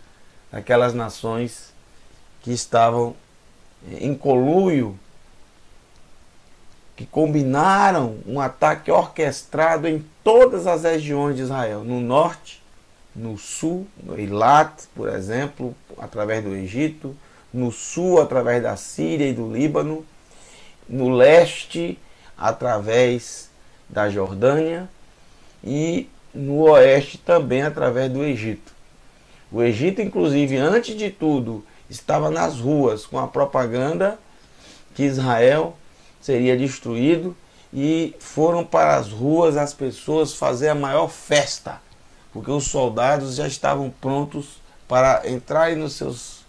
aquelas nações que estavam em conluio, que combinaram um ataque orquestrado em todas as regiões de Israel, no norte, no sul, no Eilat, por exemplo, através do Egito, no sul, através da Síria e do Líbano, no leste, através da Jordânia e no oeste também através do Egito. O Egito, inclusive, antes de tudo, estava nas ruas com a propaganda que Israel seria destruído e foram para as ruas as pessoas fazer a maior festa, porque os soldados já estavam prontos para entrarem nos seus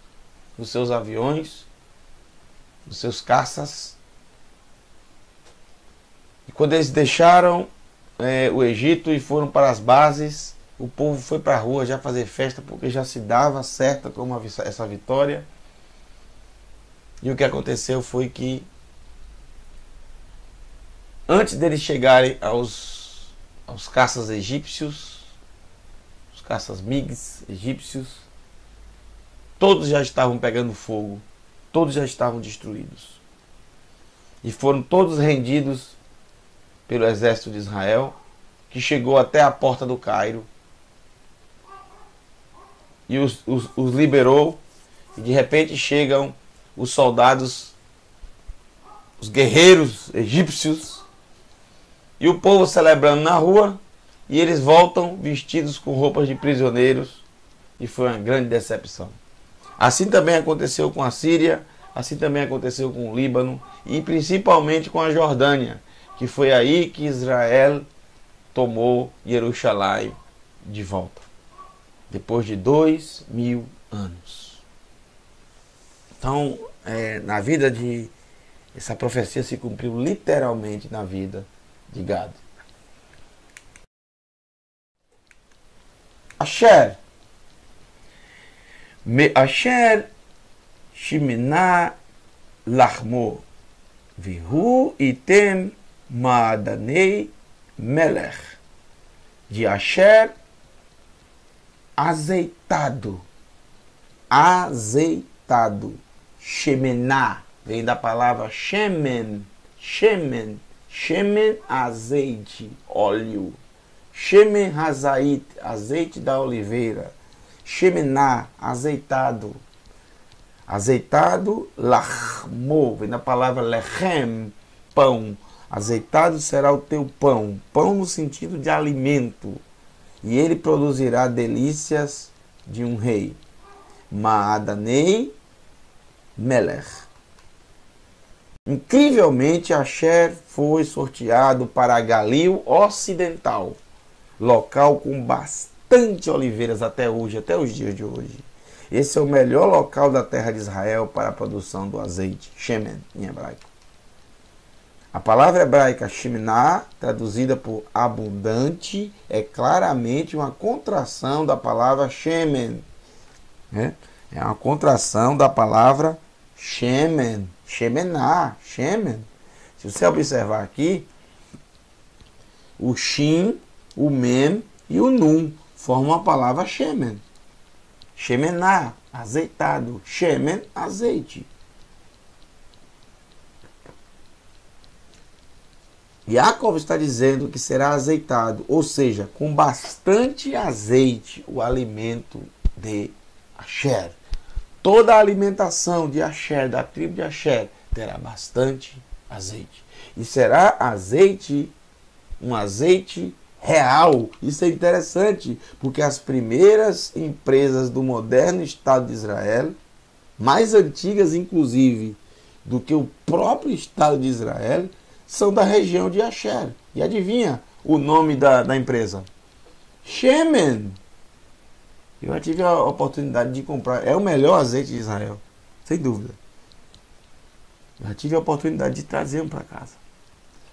aviões, nos seus caças. E quando eles deixaram o Egito e foram para as bases, o povo foi para a rua já fazer festa, porque já se dava certa como essa vitória. E o que aconteceu foi que, antes deles chegarem aos caças egípcios, os caças MiGs egípcios, todos já estavam pegando fogo, todos já estavam destruídos. E foram todos rendidos pelo exército de Israel, que chegou até a porta do Cairo e os liberou. E de repente chegam os soldados, os guerreiros egípcios, e o povo celebrando na rua, e eles voltam vestidos com roupas de prisioneiros, e foi uma grande decepção. Assim também aconteceu com a Síria, assim também aconteceu com o Líbano, e principalmente com a Jordânia, que foi aí que Israel tomou Jerusalém de volta, depois de 2000 anos. Então, na vida essa profecia se cumpriu literalmente na vida de Gad. Asher shimena lachmo vihu item ma'adanei melech. De Asher, azeitado. Azeitado. Shemená, vem da palavra shemen. Shemen. Shemen, azeite, óleo. Shemen hazait, azeite da oliveira. Shemená, azeitado. Azeitado, lachmo, vem da palavra lechem, pão. Azeitado será o teu pão. Pão no sentido de alimento. E ele produzirá delícias de um rei. Ma'adanei melech. Incrivelmente, Asher foi sorteado para a Galil Ocidental, local com bastante oliveiras até hoje, até os dias de hoje. Esse é o melhor local da terra de Israel para a produção do azeite, shemen, em hebraico. A palavra hebraica Sheminah, traduzida por abundante, é claramente uma contração da palavra Shemen. Né? É uma contração da palavra Shemen. Shemenah, Shemen. Se você observar aqui, o Shin, o Mem e o Nun formam a palavra Shemen. Shemenah, azeitado. Shemen, azeite. Yaakov está dizendo que será azeitado, ou seja, com bastante azeite, o alimento de Asher. Toda a alimentação de Asher, da tribo de Asher, terá bastante azeite. E será azeite, um azeite real. Isso é interessante, porque as primeiras empresas do moderno Estado de Israel, mais antigas inclusive do que o próprio Estado de Israel, são da região de Asher. E adivinha o nome da empresa? Shemen. Eu já tive a oportunidade de comprar. É o melhor azeite de Israel, sem dúvida. Já tive a oportunidade de trazer um para casa.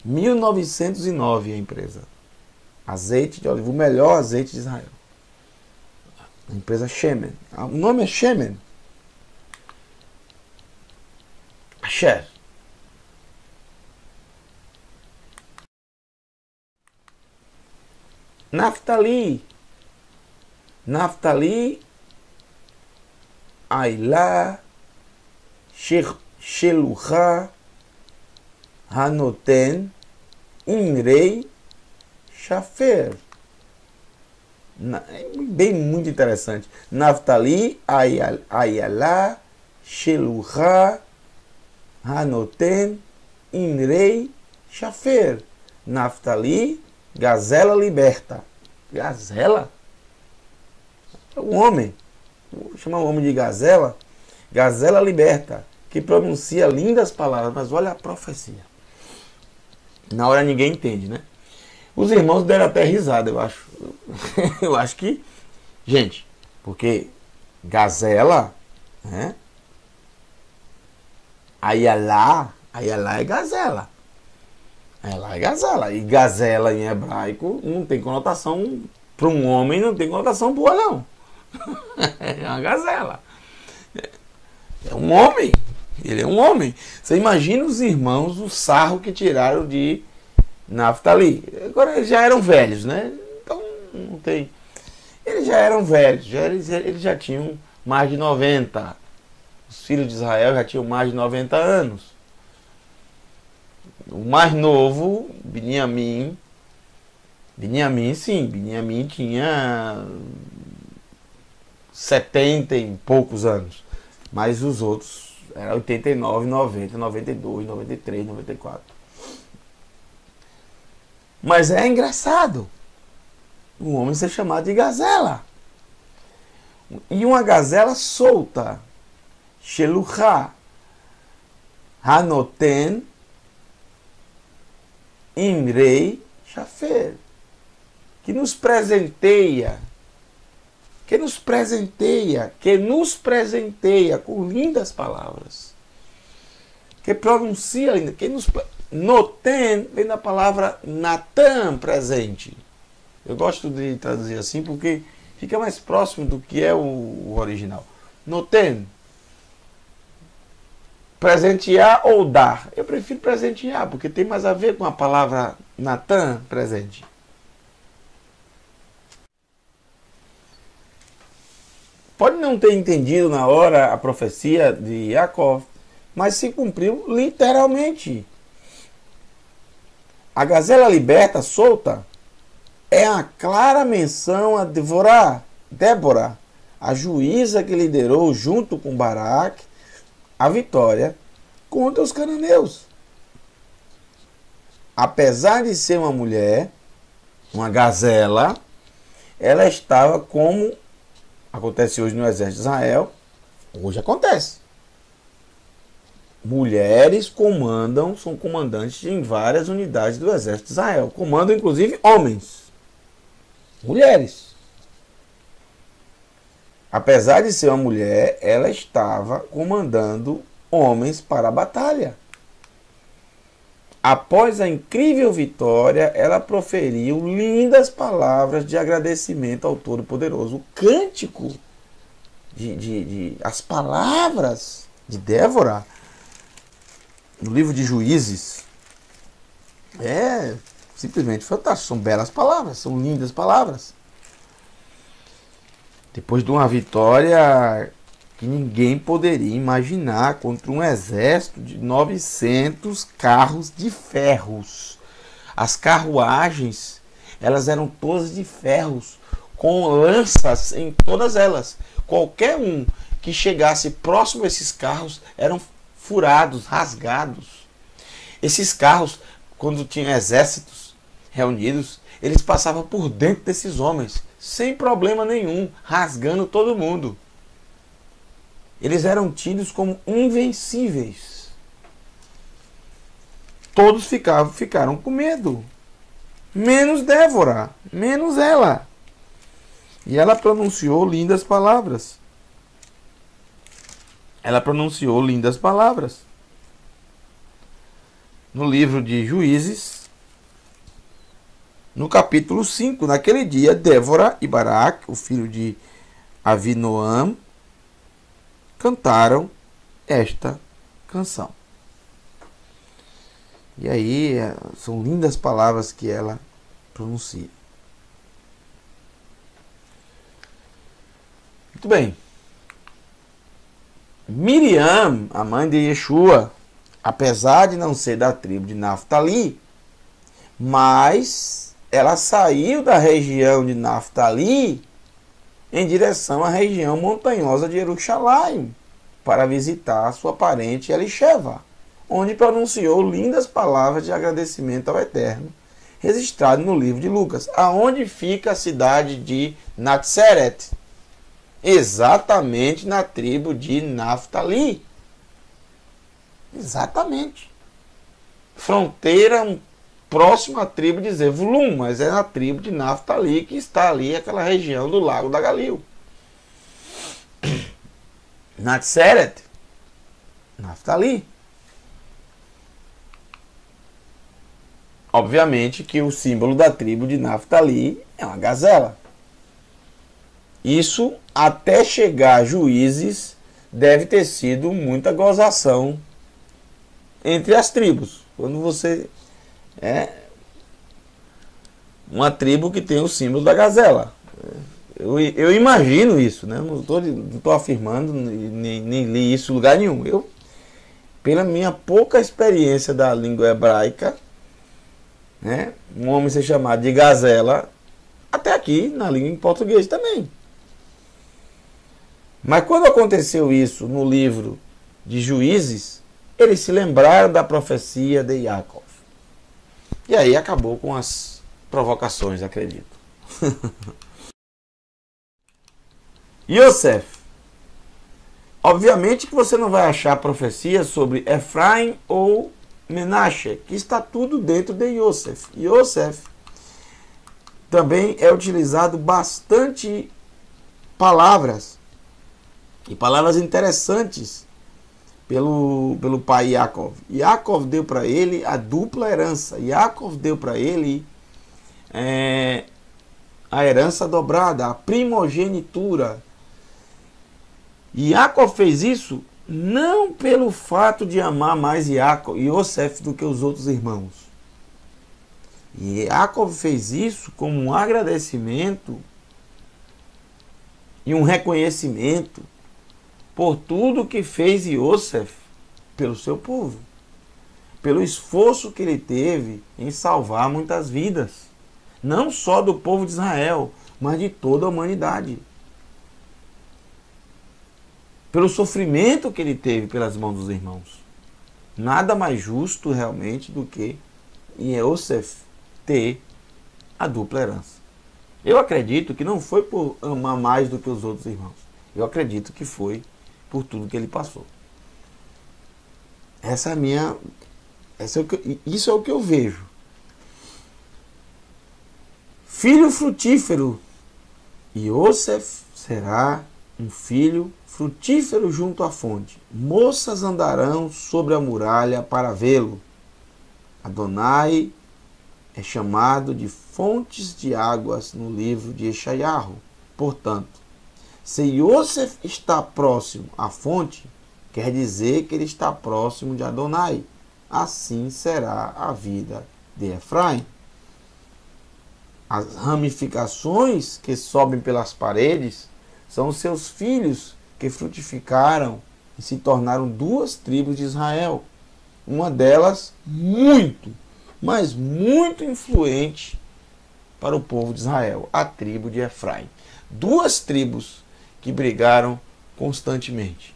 1909 a empresa. Azeite de oliva, o melhor azeite de Israel. A empresa Shemen. O nome é Shemen. Asher. Naftali. Naftali. Ailá. Shelucha. Hanoten. Imrei. Shafer. Bem muito interessante. Naftali. Ayalá. Shelucha. Hanoten. Imrei. Shafer. Naftali. Gazela liberta. Gazela? É um homem. Vou chamar o homem de gazela. Gazela liberta. Que pronuncia lindas palavras. Mas olha a profecia. Na hora ninguém entende, né? Os irmãos deram até risada, eu acho. Eu acho que... Gente, porque gazela, né? Ayalá é gazela. Ela é gazela. E gazela em hebraico não tem conotação, para um homem não tem conotação boa, não. É uma gazela. É um homem. Ele é um homem. Você imagina os irmãos, o sarro que tiraram de Naftali. Agora eles já eram velhos, né? Então não tem. Eles já eram velhos. Eles já tinham mais de 90. Os filhos de Israel já tinham mais de 90 anos. O mais novo, Binyamin tinha 70 e poucos anos. Mas os outros eram 89, 90, 92, 93, 94. Mas é engraçado o homem ser chamado de gazela. E uma gazela solta. Shelucha. Hanoten. Imrei Shafer, que nos presenteia com lindas palavras, que pronuncia linda, que nos noten vem da palavra Natan, presente. Eu gosto de traduzir assim porque fica mais próximo do que é o original. Noten. Presentear ou dar? Eu prefiro presentear, porque tem mais a ver com a palavra Natan, presente. Pode não ter entendido na hora a profecia de Yaakov, mas se cumpriu literalmente. A gazela liberta, solta, é a clara menção a Débora, a juíza que liderou junto com Baraque a vitória contra os cananeus. Apesar de ser uma mulher, uma gazela, ela estava como acontece hoje no exército de Israel. Hoje acontece. Mulheres são comandantes em várias unidades do exército de Israel. Comandam inclusive homens. Mulheres. Apesar de ser uma mulher, ela estava comandando homens para a batalha. após a incrível vitória, ela proferiu lindas palavras de agradecimento ao Todo-Poderoso. O cântico, as palavras de Débora, no livro de Juízes, é simplesmente fantástico. São belas palavras, são lindas palavras. Depois de uma vitória que ninguém poderia imaginar contra um exército de 900 carros de ferros. As carruagens, elas eram todas de ferros, com lanças em todas elas. Qualquer um que chegasse próximo a esses carros eram furados, rasgados. Esses carros, quando tinham exércitos reunidos, eles passavam por dentro desses homens, sem problema nenhum, rasgando todo mundo. Eles eram tidos como invencíveis. Todos ficaram com medo. Menos Débora, menos ela. E ela pronunciou lindas palavras. Ela pronunciou lindas palavras. No livro de Juízes, no capítulo 5, naquele dia, Débora e Baraque, o filho de Avinoam, cantaram esta canção. E aí, são lindas palavras que ela pronuncia. Muito bem. Miriam, a mãe de Yeshua, apesar de não ser da tribo de Naftali, mas ela saiu da região de Naftali em direção à região montanhosa de Jerusalém, para visitar sua parente Elisheva, onde pronunciou lindas palavras de agradecimento ao Eterno, registrado no livro de Lucas, aonde fica a cidade de Natseret, exatamente na tribo de Naftali. Exatamente. Fronteira próxima à tribo de Zevulun, mas é na tribo de Naftali que está ali aquela região do Lago da Galil. Natseret, Naftali. Obviamente que o símbolo da tribo de Naftali é uma gazela. Isso, até chegar a Juízes, deve ter sido muita gozação entre as tribos. Quando você uma tribo que tem o símbolo da gazela. Eu imagino isso, né? Não estou afirmando, nem li isso em lugar nenhum. Eu, pela minha pouca experiência da língua hebraica, né? Um homem ser chamado de gazela, até aqui na língua em português também. Mas quando aconteceu isso no livro de Juízes, eles se lembraram da profecia de Yaakov. E aí acabou com as provocações, acredito. Yosef. Obviamente que você não vai achar profecia sobre Efraim ou Menashe, que está tudo dentro de Yosef. Yosef também é utilizado bastante palavras, e palavras interessantes pelo pai Yaakov. Yaakov deu para ele a dupla herança. Yaakov deu para ele a herança dobrada, a primogenitura. E Yaakov fez isso não pelo fato de amar mais Yosef do que os outros irmãos. E Yaakov fez isso como um agradecimento e um reconhecimento por tudo que fez Yosef pelo seu povo, pelo esforço que ele teve em salvar muitas vidas, não só do povo de Israel, mas de toda a humanidade, pelo sofrimento que ele teve pelas mãos dos irmãos. Nada mais justo realmente do que Yosef ter a dupla herança. Eu acredito que não foi por amar mais do que os outros irmãos. Eu acredito que foi por tudo que ele passou. Isso é o que eu vejo. Filho frutífero. Yosef será um filho frutífero junto à fonte. Moças andarão sobre a muralha para vê-lo. Adonai é chamado de fontes de águas no livro de Eshayahu. Portanto, se Yosef está próximo à fonte, quer dizer que ele está próximo de Adonai. Assim será a vida de Efraim. As ramificações que sobem pelas paredes são os seus filhos que frutificaram e se tornaram 2 tribos de Israel. Uma delas muito, mas muito influente para o povo de Israel, a tribo de Efraim. 2 tribos que brigaram constantemente,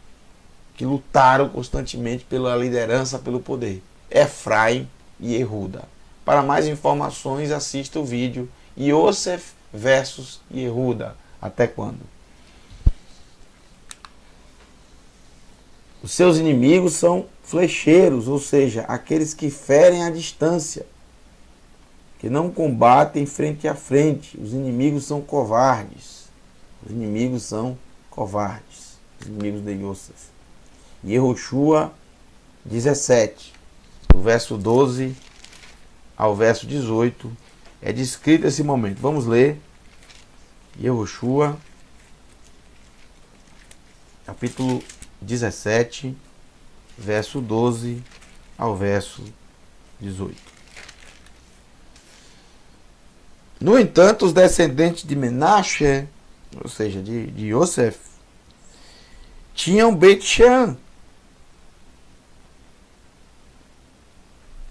que lutaram constantemente pela liderança, pelo poder. Efraim e Yehuda. Para mais informações, assista o vídeo Yosef versus Yehuda. Até quando? Os seus inimigos são flecheiros, ou seja, aqueles que ferem à distância, que não combatem frente a frente. Os inimigos são covardes. Os inimigos são covardes. Os inimigos de Yosef. Yehoshua 17, do verso 12 ao verso 18, é descrito esse momento. Vamos ler Yehoshua, capítulo 17, verso 12 ao verso 18. No entanto, os descendentes de Menashe, ou seja, de Yosef, tinham Bet-Shean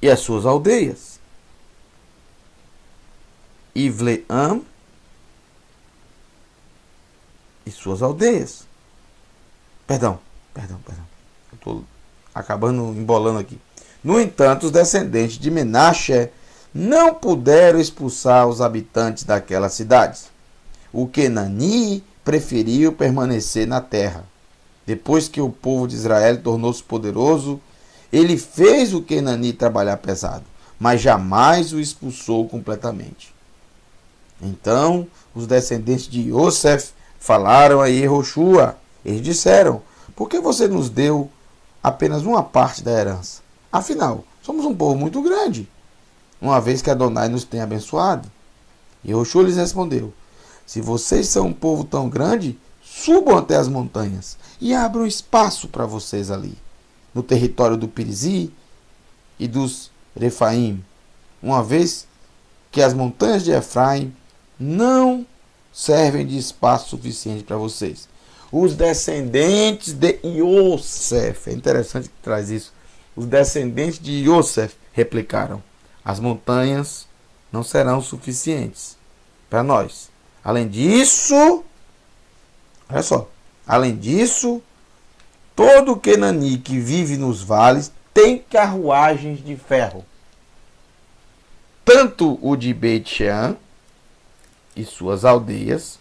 e as suas aldeias, Ivleam e suas aldeias. Perdão. Eu estou acabando embolando aqui. No entanto, os descendentes de Menashe não puderam expulsar os habitantes daquelas cidades. O Kenani preferiu permanecer na terra. Depois que o povo de Israel tornou-se poderoso, ele fez o Kenani trabalhar pesado, mas jamais o expulsou completamente. Então, os descendentes de Yosef falaram a Yehoshua. Eles disseram: por que você nos deu apenas uma parte da herança? Afinal, somos um povo muito grande, uma vez que Adonai nos tem abençoado. Yehoshua lhes respondeu: se vocês são um povo tão grande, subam até as montanhas e abram espaço para vocês ali, no território do Pirizi e dos Refaim, uma vez que as montanhas de Efraim não servem de espaço suficiente para vocês. Os descendentes de Yosef, é interessante que traz isso, os descendentes de Yosef replicaram: as montanhas não serão suficientes para nós. Além disso, olha só, além disso, todo Kenani que vive nos vales tem carruagens de ferro. Tanto o de Bet-Shean e suas aldeias,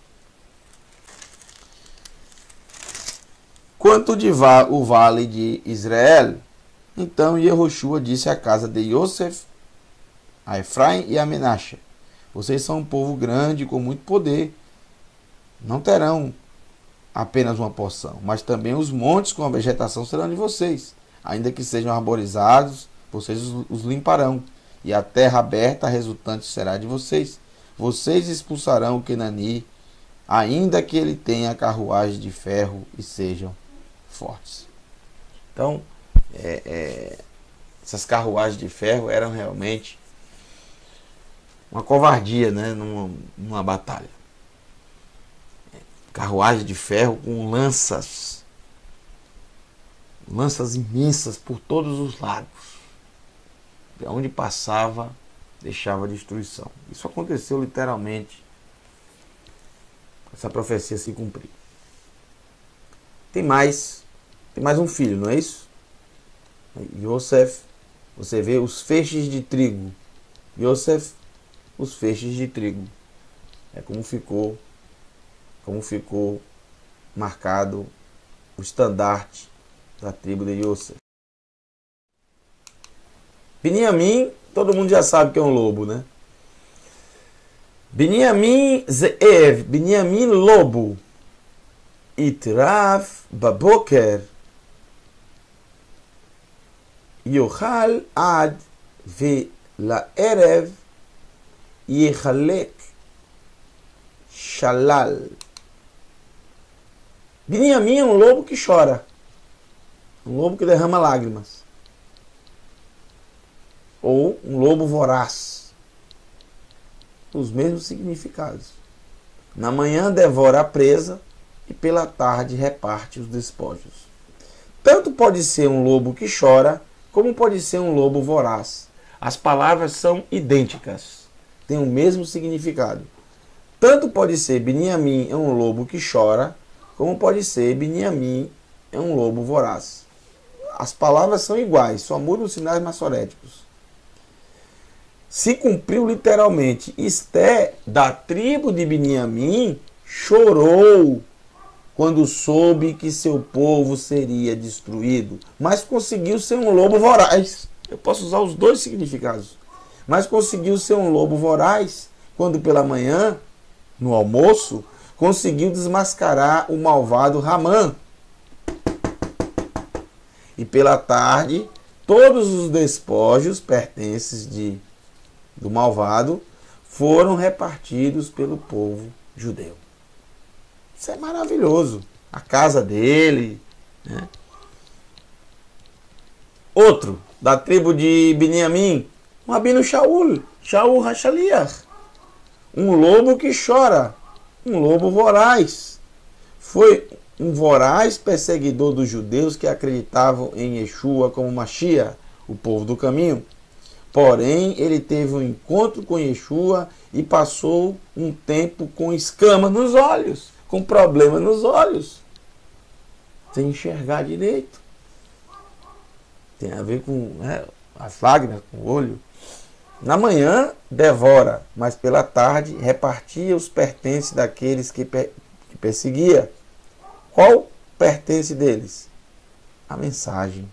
quanto o vale de Israel. Então Yehoshua disse à casa de Yosef, a Efraim e a Menashe: vocês são um povo grande com muito poder. Não terão apenas uma porção, mas também os montes com a vegetação serão de vocês. Ainda que sejam arborizados, vocês os limparão, e a terra aberta resultante será de vocês. Vocês expulsarão o Kenani, ainda que ele tenha carruagem de ferro e sejam fortes. Então, essas carruagens de ferro eram realmente uma covardia, né, numa batalha. Carruagem de ferro com lanças imensas por todos os lados. De onde passava, deixava destruição. Isso aconteceu literalmente. Essa profecia se cumpriu. Tem mais um filho, não é isso? Yosef, você vê os feixes de trigo. Yosef, os feixes de trigo. É como ficou marcado o estandarte da tribo de Yosef. Binyamin, todo mundo já sabe que é um lobo, né? Binyamin Ze'ev, Binyamin lobo. Itraf baboker Yochal ad ולערב יחלק שלל. Binyamin é um lobo que chora. Um lobo que derrama lágrimas. Ou um lobo voraz. Os mesmos significados. Na manhã devora a presa e pela tarde reparte os despojos. Tanto pode ser um lobo que chora, como pode ser um lobo voraz. As palavras são idênticas, têm o mesmo significado. Tanto pode ser Binyamin é um lobo que chora, como pode ser Binyamin é um lobo voraz. As palavras são iguais, só mudam os sinais massoréticos. Se cumpriu literalmente. Esté, da tribo de Binyamin, chorou quando soube que seu povo seria destruído, mas conseguiu ser um lobo voraz. Eu posso usar os dois significados. Mas conseguiu ser um lobo voraz quando pela manhã, no almoço, conseguiu desmascarar o malvado Ramã. E pela tarde, todos os despojos pertences do malvado foram repartidos pelo povo judeu. Isso é maravilhoso. A casa dele. Né? Outro, da tribo de Binyamin, o rabino Shaul Hashaliach. Um lobo que chora. Um lobo voraz. Foi um voraz perseguidor dos judeus que acreditavam em Yeshua como Mashiach, o povo do caminho. Porém, ele teve um encontro com Yeshua e passou um tempo com escamas nos olhos, com problema nos olhos, sem enxergar direito. Tem a ver com as lágrimas, com o olho. Na manhã, devora, mas pela tarde, repartia os pertences daqueles que perseguia. Qual pertence deles? A mensagem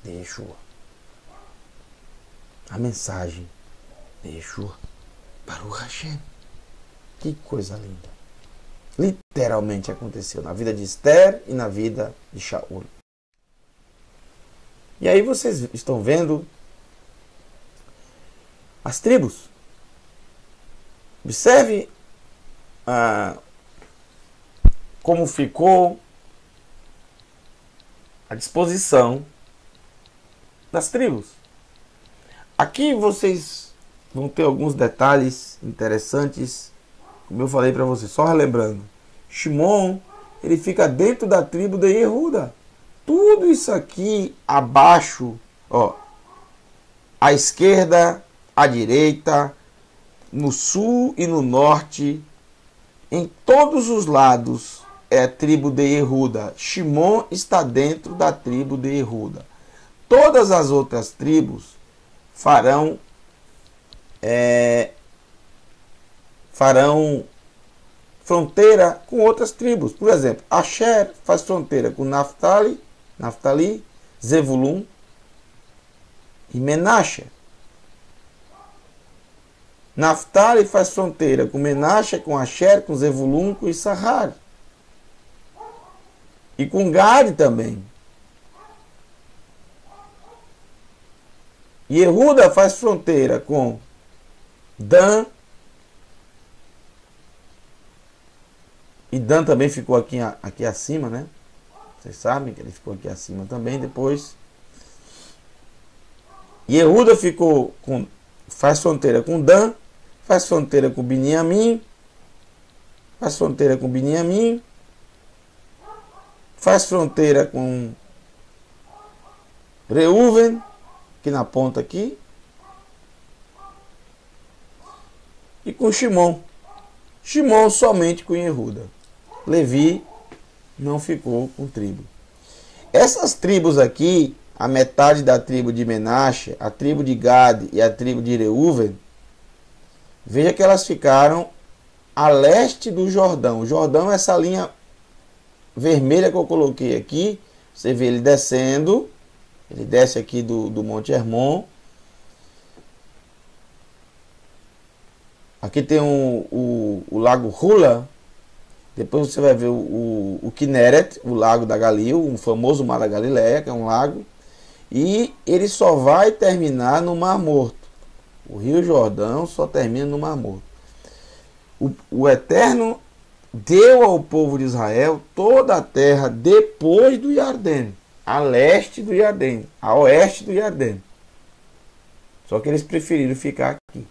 de Yeshua. A mensagem de Yeshua. Baruch Hashem. Que coisa linda. Literalmente aconteceu na vida de Esther e na vida de Shaul. E aí vocês estão vendo as tribos. Observe como ficou a disposição das tribos. Aqui vocês vão ter alguns detalhes interessantes, como eu falei para vocês, só relembrando. Shimon, ele fica dentro da tribo de Yehuda. Tudo isso aqui abaixo, ó, à esquerda, à direita, no sul e no norte, em todos os lados é a tribo de Yehuda. Shimon está dentro da tribo de Yehuda. Todas as outras tribos farão fronteira com outras tribos. Por exemplo, Asher faz fronteira com Naftali, Zevulun e Menashe. Naftali faz fronteira com Menashe, com Asher, com Zevulun, com Issachar. E com Gad também. Yehuda faz fronteira com Dan. E Dan também ficou aqui acima, né? Vocês sabem que ele ficou aqui acima também depois. Yehuda faz fronteira com Dan, faz fronteira com Binyamin, faz fronteira com Binyamin, faz fronteira com Reuven, aqui na ponta aqui, e com Shimon. Shimon somente com Yehuda. Levi não ficou com tribo. Essas tribos aqui, a metade da tribo de Menashe, a tribo de Gad e a tribo de Reuven, veja que elas ficaram a leste do Jordão. O Jordão é essa linha vermelha que eu coloquei aqui. Você vê ele descendo. Ele desce aqui do Monte Hermon. Aqui tem o Lago Hula. Depois você vai ver o Kinneret, o Lago da Galil, um famoso Mar da Galileia, que é um lago. E ele só vai terminar no Mar Morto. O Rio Jordão só termina no Mar Morto. O Eterno deu ao povo de Israel toda a terra depois do Iardene, a leste do Iardene, a oeste do Iardene. Só que eles preferiram ficar aqui.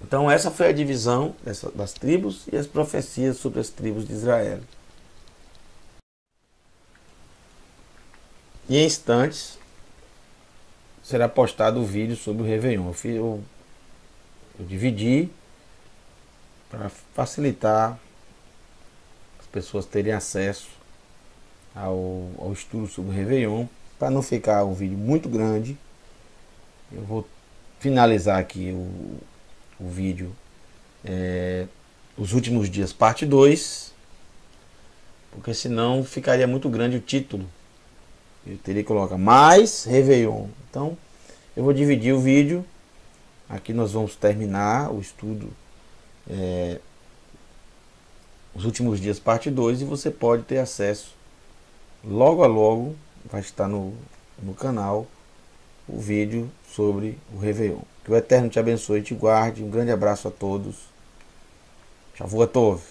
Então essa foi a divisão das tribos e as profecias sobre as tribos de Israel. E em instantes será postado o vídeo sobre o Réveillon. Eu dividi para facilitar as pessoas terem acesso ao estudo sobre o Réveillon. Para não ficar um vídeo muito grande, eu vou finalizar aqui o vídeo Os Últimos Dias, parte 2, porque senão ficaria muito grande o título. Eu teria que colocar mais Réveillon. Então eu vou dividir o vídeo. Aqui nós vamos terminar o estudo Os Últimos Dias, parte 2, e você pode ter acesso logo a logo. Vai estar no canal o vídeo sobre o Réveillon. Que o Eterno te abençoe e te guarde. Um grande abraço a todos. Shavua Tov.